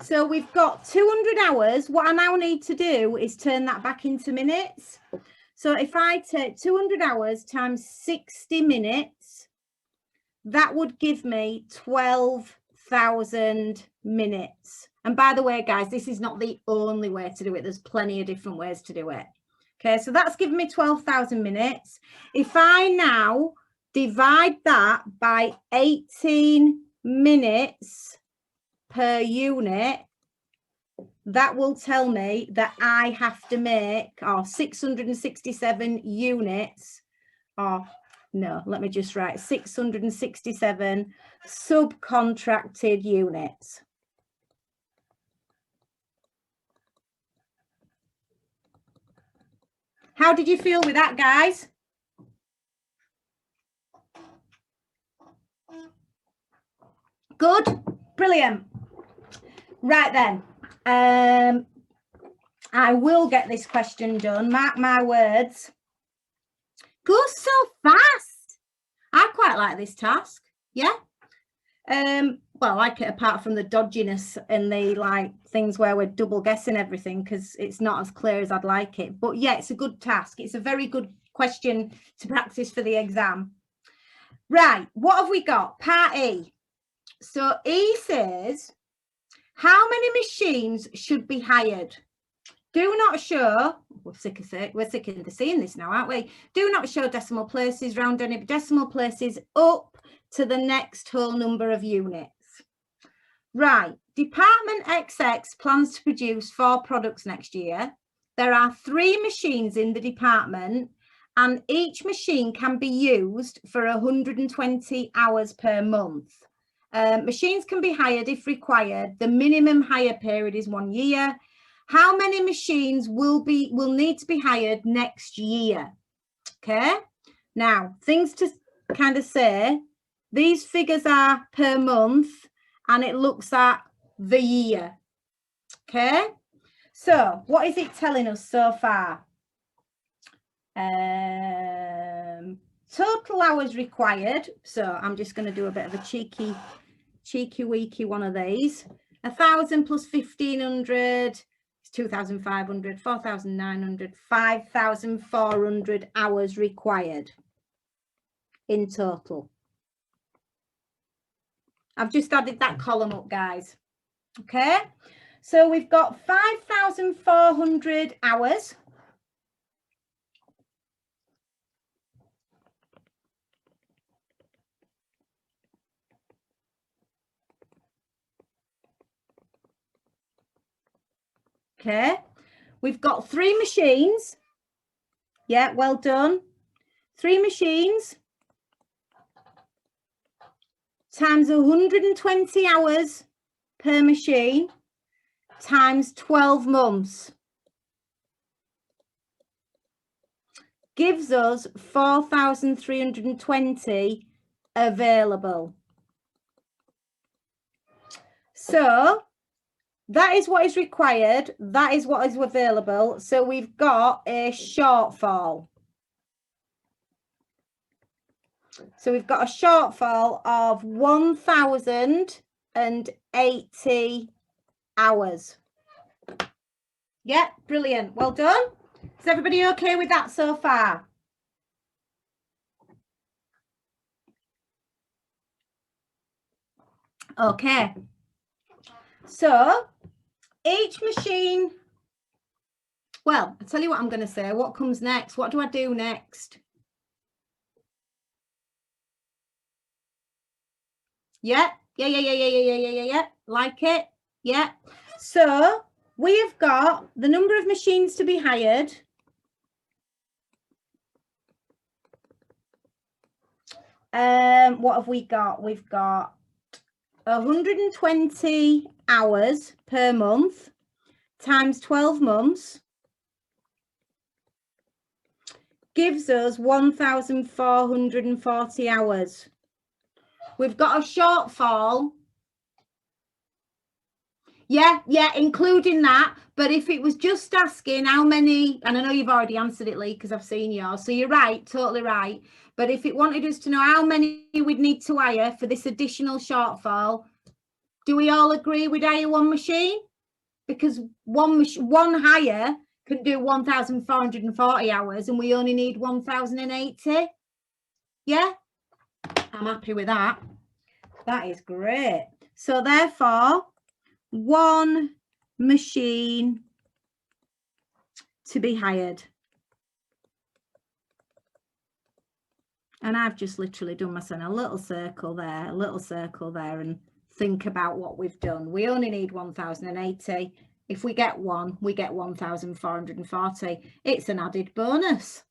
Speaker 1: So we've got 200 hours. What I now need to do is turn that back into minutes. So if I take 200 hours times 60 minutes, that would give me 12,000 minutes. And by the way, guys, this is not the only way to do it. There's plenty of different ways to do it. Okay, so that's given me 12,000 minutes. If I now divide that by 18 minutes per unit, that will tell me that I have to make 667 units, or no, let me just write 667 subcontracted units. How did you feel with that, guys? Good, brilliant. Right then, I will get this question done, mark my words. Goes so fast. I quite like this task. Yeah. Well, I like it apart from the dodginess and the like things where we're double guessing everything because it's not as clear as I'd like it. But yeah, it's a good task. It's a very good question to practice for the exam. Right, what have we got? Part E. So E says, how many machines should be hired? Do not show, we're sick of seeing this now, aren't we? Do not show decimal places, round any decimal places up to the next whole number of units. Right, Department XX plans to produce 4 products next year. There are 3 machines in the department and each machine can be used for 120 hours per month. Machines can be hired if required. The minimum hire period is 1 year. How many machines will need to be hired next year? Okay, now things to kind of say, these figures are per month and it looks at the year. Okay, so what is it telling us so far? Total hours required. So I'm just going to do a bit of a cheeky weeky one of these. 1,000 plus 1,500 is 2,500, 4,900, 5,400 hours required in total. I've just added that column up, guys. Okay, so we've got 5,400 hours. Okay, we've got 3 machines. Yeah, well done. 3 machines times 120 hours per machine times 12 months. gives us 4,320 available. So that is what is required. That is what is available. So we've got a shortfall. So we've got a shortfall of 1,080 hours. Yeah, brilliant. Well done. Is everybody okay with that so far? Okay. So each machine, well, I'll tell you what I'm going to say. What comes next? What do I do next? Yeah. Like it. Yeah. So we have got the number of machines to be hired. What have we got? We've got 120 hours per month times 12 months gives us 1,440 hours. We've got a shortfall. Yeah, including that. But if it was just asking how many, and I know you've already answered it, Lee, because I've seen yours. So you're right, totally right. But if it wanted us to know how many we'd need to hire for this additional shortfall, do we all agree we'd hire one machine? Because one hire can do 1,440 hours and we only need 1,080. Yeah, I'm happy with that. That is great. So therefore, one machine to be hired. And I've just literally done myself a little circle there, and think about what we've done. We only need 1,080. If we get one, we get 1,440. It's an added bonus.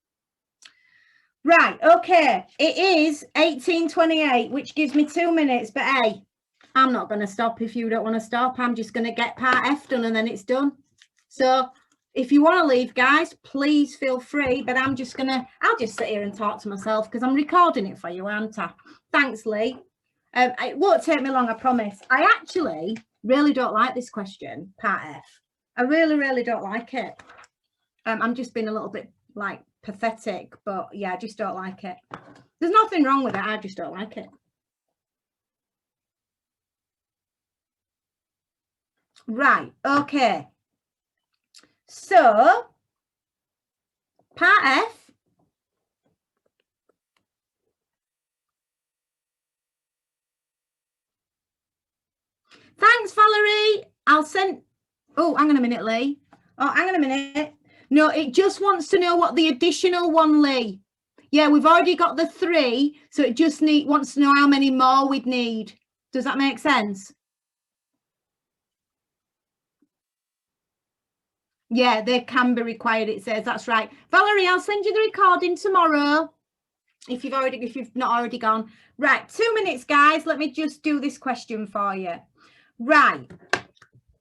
Speaker 1: Right, okay. It is 18:28, which gives me 2 minutes, but hey, I'm not going to stop if you don't want to stop. I'm just going to get part F done and then it's done. So if you want to leave, guys, please feel free, but I'll just sit here and talk to myself because I'm recording it for you, aren't I? Thanks, Lee. It won't take me long, I promise. I actually really don't like this question, part F. I really don't like it. I'm just being a little bit like pathetic, but yeah, I just don't like it. There's nothing wrong with it. I just don't like it. Right, okay. So, part F. Thanks, Valerie. I'll send... Oh, hang on a minute, Lee. Oh, hang on a minute. No, it just wants to know what the additional one, Lee. Yeah, we've already got the 3, so it just wants to know how many more we'd need. Does that make sense? Yeah, they can be required, it says. That's right. Valerie, I'll send you the recording tomorrow if you've not already gone. Right, 2 minutes, guys. Let me just do this question for you. Right.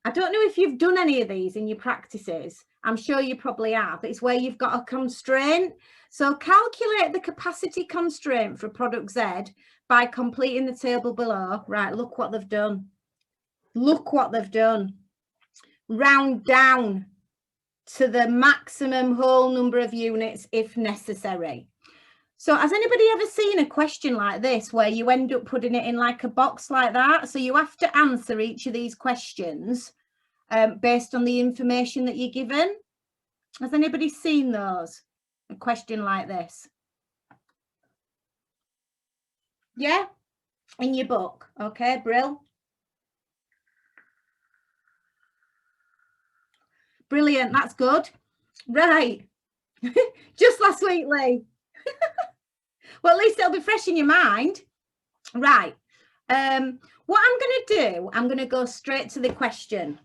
Speaker 1: I don't know if you've done any of these in your practices. I'm sure you probably have. It's where you've got a constraint. So calculate the capacity constraint for product Z by completing the table below. Right, look what they've done. Look what they've done. Round down to the maximum whole number of units if necessary. So has anybody ever seen a question like this where you end up putting it in like a box like that? So you have to answer each of these questions based on the information that you're given. Has anybody seen those? A question like this? Yeah? In your book. Okay, Brill. Brilliant, that's good. Right. Just last week, Lee. Well, at least it'll be fresh in your mind. Right. What I'm going to do, I'm going to go straight to the question.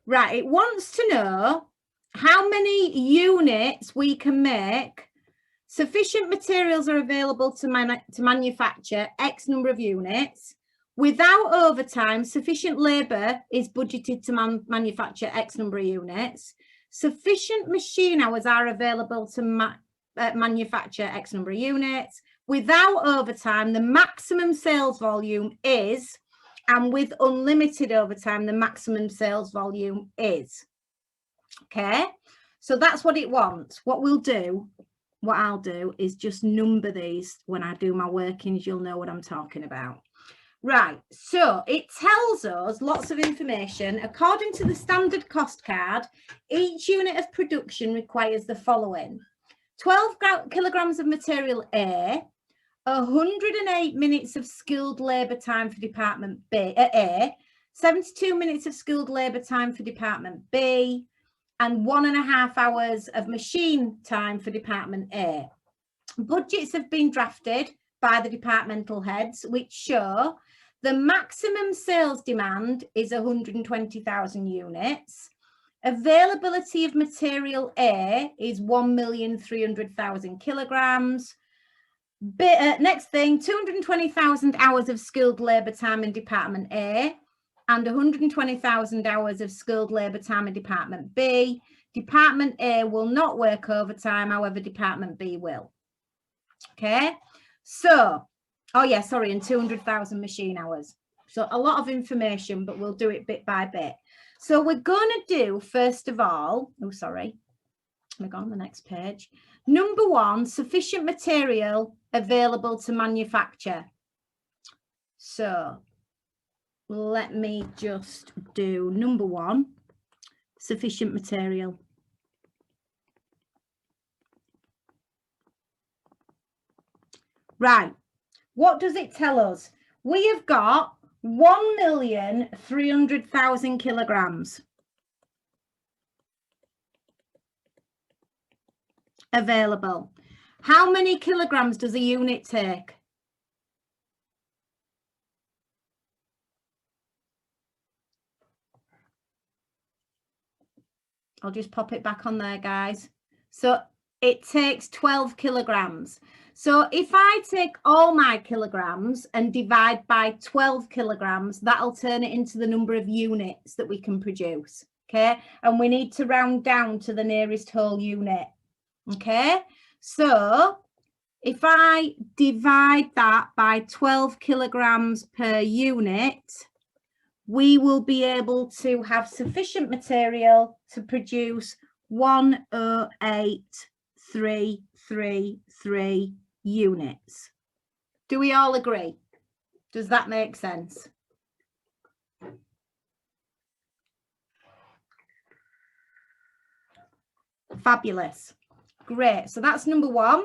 Speaker 1: Right. It wants to know how many units we can make. Sufficient materials are available to manufacture X number of units. Without overtime, sufficient labour is budgeted to manufacture X number of units. Sufficient machine hours are available to manufacture X number of units. Without overtime, the maximum sales volume is, and with unlimited overtime, the maximum sales volume is. Okay, so that's what it wants. What I'll do is just number these. When I do my workings, you'll know what I'm talking about. Right, so it tells us lots of information. According to the standard cost card, each unit of production requires the following: 12 kilograms of material A, 108 minutes of skilled labour time for department A, 72 minutes of skilled labour time for department B, and 1.5 hours of machine time for department A. Budgets have been drafted by the departmental heads, which show the maximum sales demand is 120,000 units. Availability of material A is 1,300,000 kilograms. Next thing, 220,000 hours of skilled labour time in department A and 120,000 hours of skilled labour time in department B. Department A will not work overtime, however, department B will. Okay, so, oh yeah, sorry, and 200,000 machine hours. So a lot of information, but we'll do it bit by bit. So we're going to do, first of all, oh, sorry, I'm going on the next page. Number 1, sufficient material available to manufacture. So let me just do number 1, sufficient material. Right, what does it tell us? We have got 1,300,000 kilograms available. How many kilograms does a unit take? I'll just pop it back on there, guys. So it takes 12 kilograms. So if I take all my kilograms and divide by 12 kilograms, that'll turn it into the number of units that we can produce. Okay, and we need to round down to the nearest whole unit. Okay, so if I divide that by 12 kilograms per unit, we will be able to have sufficient material to produce 108,333 units. Do we all agree? Does that make sense? Fabulous. Great. So that's number 1.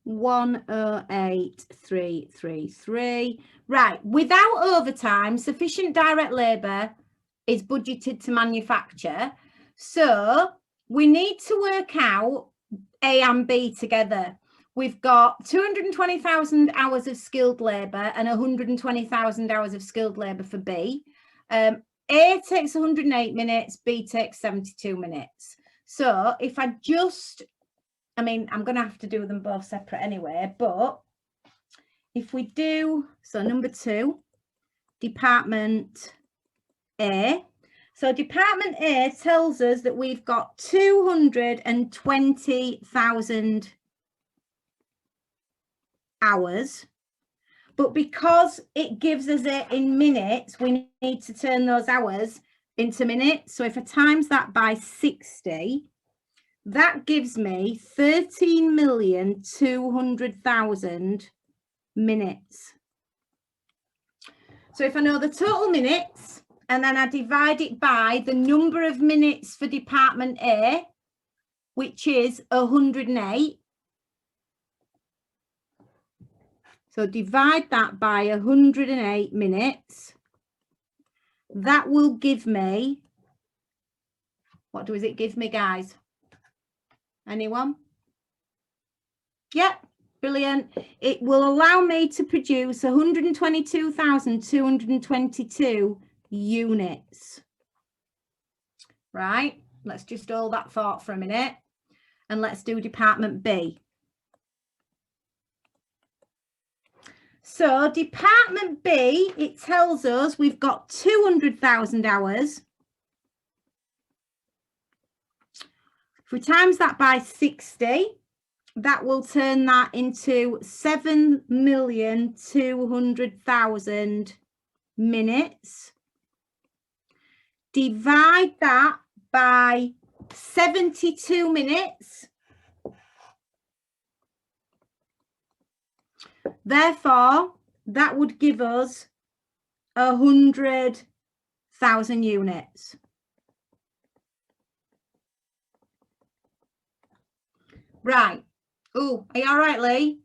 Speaker 1: 108,333. Right. Without overtime, sufficient direct labour is budgeted to manufacture. So we need to work out A and B together. We've got 220,000 hours of skilled labour and 120,000 hours of skilled labour for B. A takes 108 minutes, B takes 72 minutes. So if I just, I mean, I'm going to have to do them both separate anyway, but if we do, so number 2, department A. So department A tells us that we've got 220,000 hours, but because it gives us it in minutes, we need to turn those hours into minutes. So if I times that by 60, that gives me 13,200,000 minutes. So if I know the total minutes and then I divide it by the number of minutes for department A, which is 108. So divide that by 108 minutes. That will give me, what does it give me, guys? Anyone? Yep, brilliant. It will allow me to produce 122,222 units. Right, let's just hold that thought for a minute and let's do department B. So department B, it tells us we've got 200,000 hours. If we times that by 60, that will turn that into 7,200,000 minutes. Divide that by 72 minutes. Therefore, that would give us 100,000 units. Right. Oh, are you all right, Lee?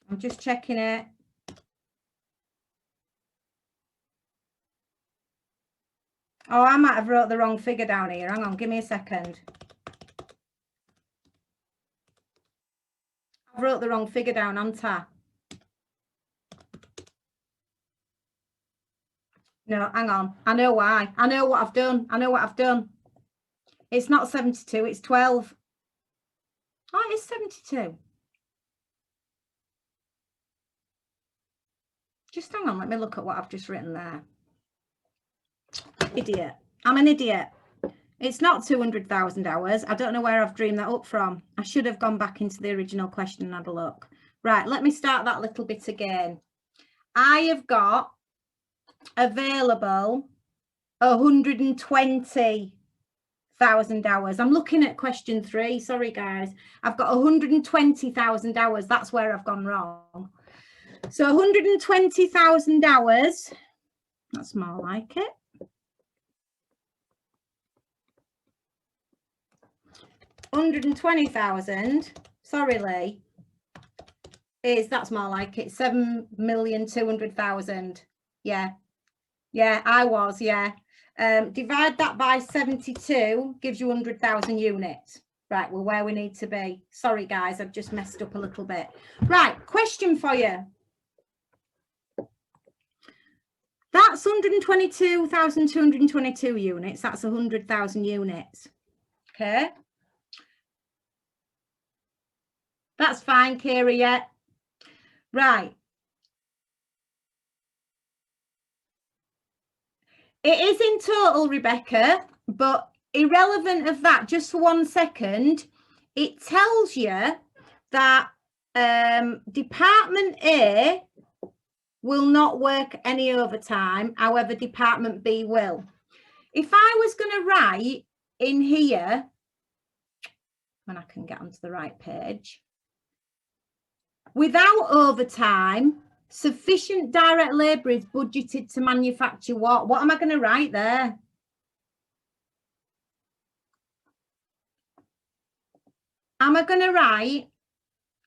Speaker 1: I'm just checking it. Oh, I might have wrote the wrong figure down here. Hang on, give me a second. I wrote the wrong figure down, haven't I? No, hang on. I know why. I know what I've done. I know what I've done. It's not 72, it's 12. Oh, it is 72. Just hang on, let me look at what I've just written there. Idiot. I'm an idiot. It's not 200,000 hours. I don't know where I've dreamed that up from. I should have gone back into the original question and had a look. Right, let me start that little bit again. I have got available 120,000 hours. I'm looking at question 3. Sorry, guys. I've got 120,000 hours. That's where I've gone wrong. So 120,000 hours. That's more like it. 120,000. Sorry, Lee. That's more like it. 7,200,000. Yeah. Yeah, I was. Yeah. Divide that by 72 gives you 100,000 units. Right, well, where we need to be. Sorry, guys, I've just messed up a little bit. Right, question for you. That's 122,222 units. That's 100,000 units. Okay. That's fine, Kira, yeah. Right. It is in total, Rebecca, but irrelevant of that, just for 1 second, it tells you that Department A will not work any overtime, however, Department B will. If I was going to write in here, when I can get onto the right page, without overtime, sufficient direct labour is budgeted to manufacture what? What am I going to write there? Am I going to write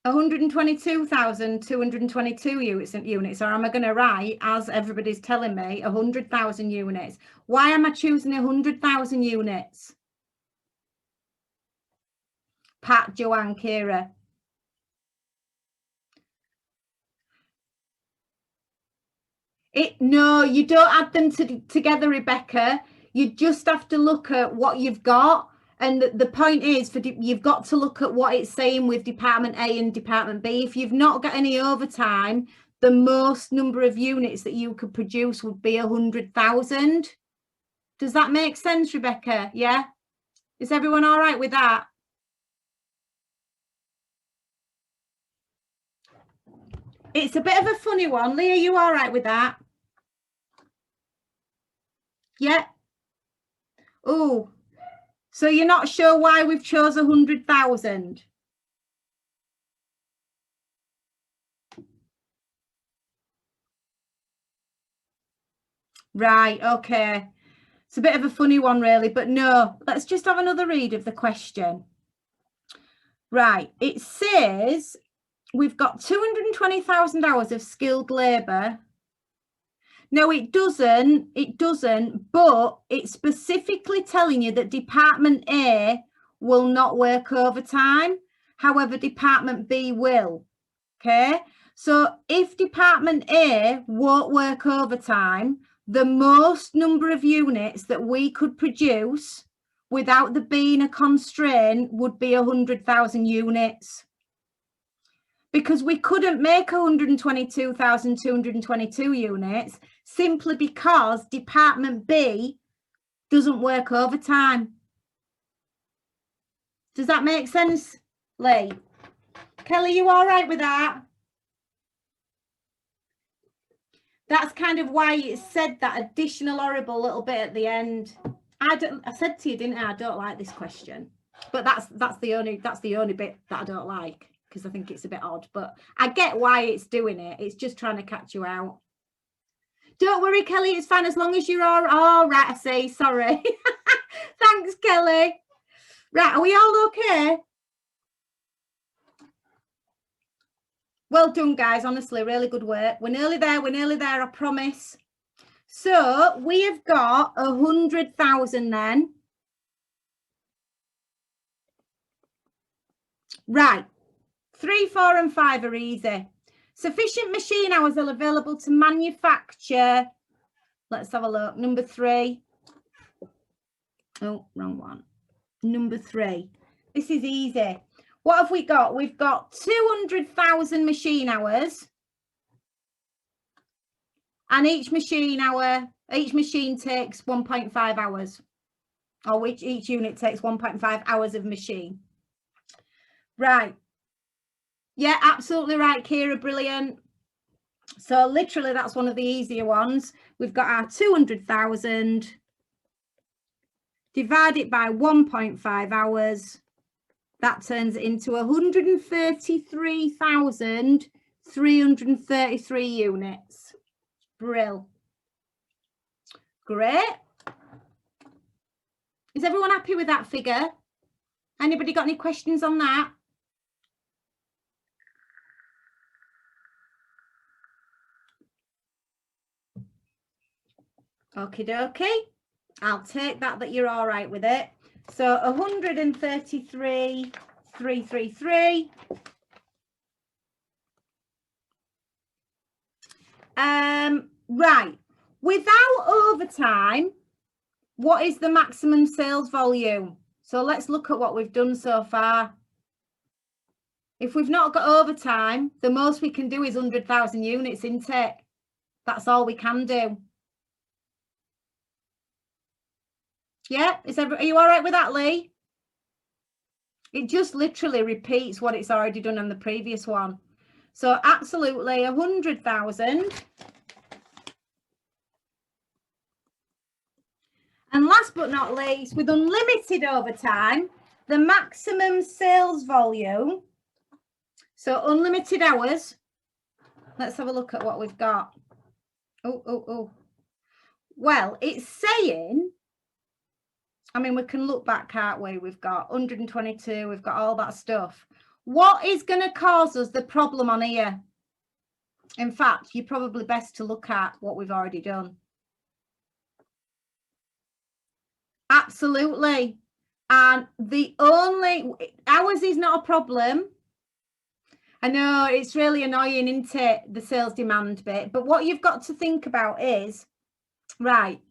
Speaker 1: 122,222 units, or am I going to write, as everybody's telling me, 100,000 units? Why am I choosing 100,000 units? Pat, Joanne, Kira. No, you don't add them together, Rebecca. You just have to look at what you've got. And the point is, you've got to look at what it's saying with Department A and Department B. If you've not got any overtime, the most number of units that you could produce would be 100,000. Does that make sense, Rebecca? Yeah? Is everyone all right with that? It's a bit of a funny one. Lee, are you all right with that? Yeah. Oh, so you're not sure why we've chose 100,000? Right, okay. It's a bit of a funny one, really, but no, let's just have another read of the question. Right, it says we've got 220,000 hours of skilled labour. No, it doesn't, but it's specifically telling you that Department A will not work overtime. However, Department B will. Okay, so if Department A won't work overtime, the most number of units that we could produce without there being a constraint would be 100,000 units. Because we couldn't make 122,222 units simply because Department B doesn't work overtime. Does that make sense, Lee? Kelly, you all right with that? That's kind of why it said that additional horrible little bit at the end. I said to you, didn't I don't like this question. But that's the only bit that I don't like, because I think it's a bit odd. But I get why it's doing it. It's just trying to catch you out. Don't worry, Kelly, it's fine as long as you're all right. I see. Sorry. Thanks, Kelly. Right, are we all okay? Well done, guys. Honestly, really good work. We're nearly there. We're nearly there, I promise. So we have got 100,000 then. Right. 3, 4 and 5 are easy. Sufficient machine hours are available to manufacture. Let's have a look. Number 3. Oh, wrong one. Number 3. This is easy. What have we got? We've got 200,000 machine hours. And each machine takes 1.5 hours. Or each unit takes 1.5 hours of machine. Right. Yeah, absolutely right, Kira. Brilliant. So literally, that's one of the easier ones. We've got our 200,000. Divide it by 1.5 hours. That turns it into 133,333 units. Brill. Great. Is everyone happy with that figure? Anybody got any questions on that? Okie dokie. I'll take that you're all right with it. So 133,333. Right. Without overtime, what is the maximum sales volume? So let's look at what we've done so far. If we've not got overtime, the most we can do is 100,000 units, isn't it? That's all we can do. Yeah, are you all right with that, Lee? It just literally repeats what it's already done on the previous one. So absolutely 100,000. And last but not least, with unlimited overtime, the maximum sales volume. So unlimited hours. Let's have a look at what we've got. Oh. Well, it's saying, I mean, we can look back, can't we? We've got 122, we've got all that stuff. What is going to cause us the problem on here? In fact, you're probably best to look at what we've already done. Absolutely. And the only, hours is not a problem. I know it's really annoying, isn't it, the sales demand bit? But what you've got to think about is, right,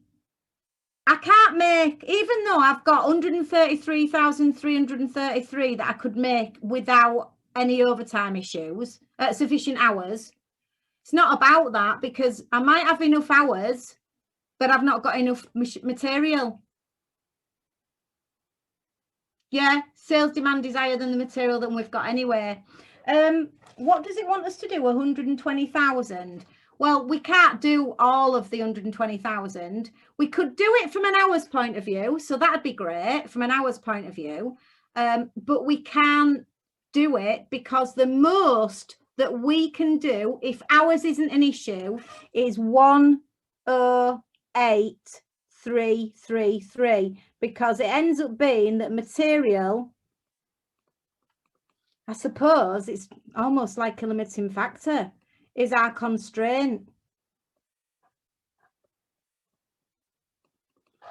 Speaker 1: I can't make, even though I've got 133,333 that I could make without any overtime issues, sufficient hours. It's not about that, because I might have enough hours, but I've not got enough material. Yeah, sales demand is higher than the material that we've got anyway. What does it want us to do? 120,000. Well, we can't do all of the 120,000. We could do it from an hour's point of view. So that'd be great from an hour's point of view. But we can't do it because the most that we can do, if hours isn't an issue, is 108,333, because it ends up being that material, I suppose it's almost like a limiting factor, is our constraint.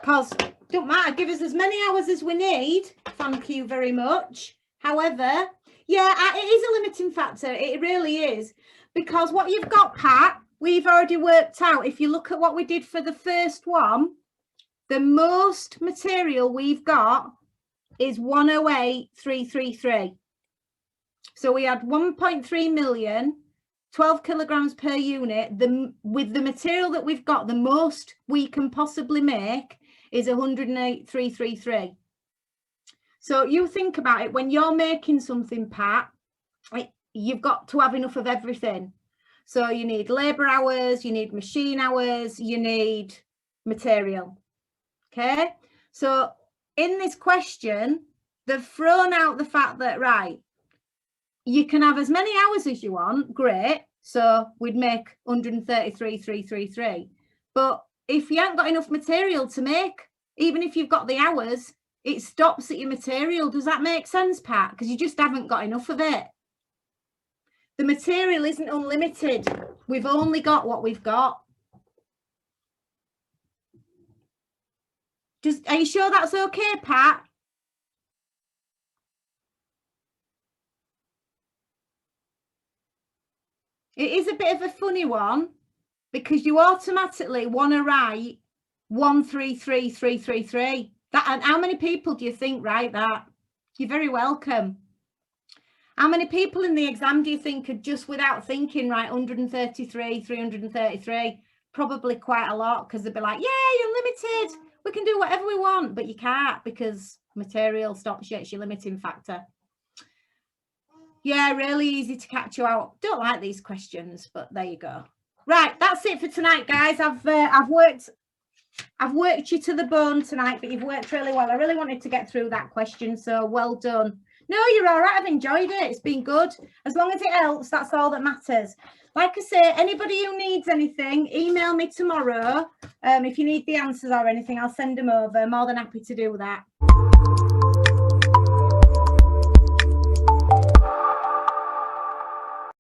Speaker 1: Because don't matter, give us as many hours as we need. Thank you very much. However, yeah, it is a limiting factor. It really is. Because what you've got, Pat, we've already worked out. If you look at what we did for the first one, the most material we've got is 108,333. So we had 1.3 million, 12 kilograms per unit. With the material that we've got, the most we can possibly make is 108,333. So you think about it, when you're making something, Pat, you've got to have enough of everything. So you need labour hours, you need machine hours, you need material. Okay, so in this question, they've thrown out the fact that, right, you can have as many hours as you want, great. So we'd make 133,333. But if you haven't got enough material to make, even if you've got the hours, it stops at your material. Does that make sense, Pat? Because you just haven't got enough of it. The material isn't unlimited. We've only got what we've got. Are you sure that's okay, Pat? It is a bit of a funny one because you automatically want to write 133,333. And how many people do you think write that? You're very welcome. How many people in the exam do you think could just without thinking write 133,333? Probably quite a lot, because they'd be like, yeah, you're limited. We can do whatever we want, but you can't because material stops you. It's your limiting factor. Yeah, really easy to catch you out. Don't like these questions, but there you go. Right, that's it for tonight, guys. I've worked you to the bone tonight, but you've worked really well. I really wanted to get through that question, so well done. No, you're all right. I've enjoyed it. It's been good. As long as it helps, that's all that matters. Like I say, anybody who needs anything, email me tomorrow. If you need the answers or anything, I'll send them over. More than happy to do that.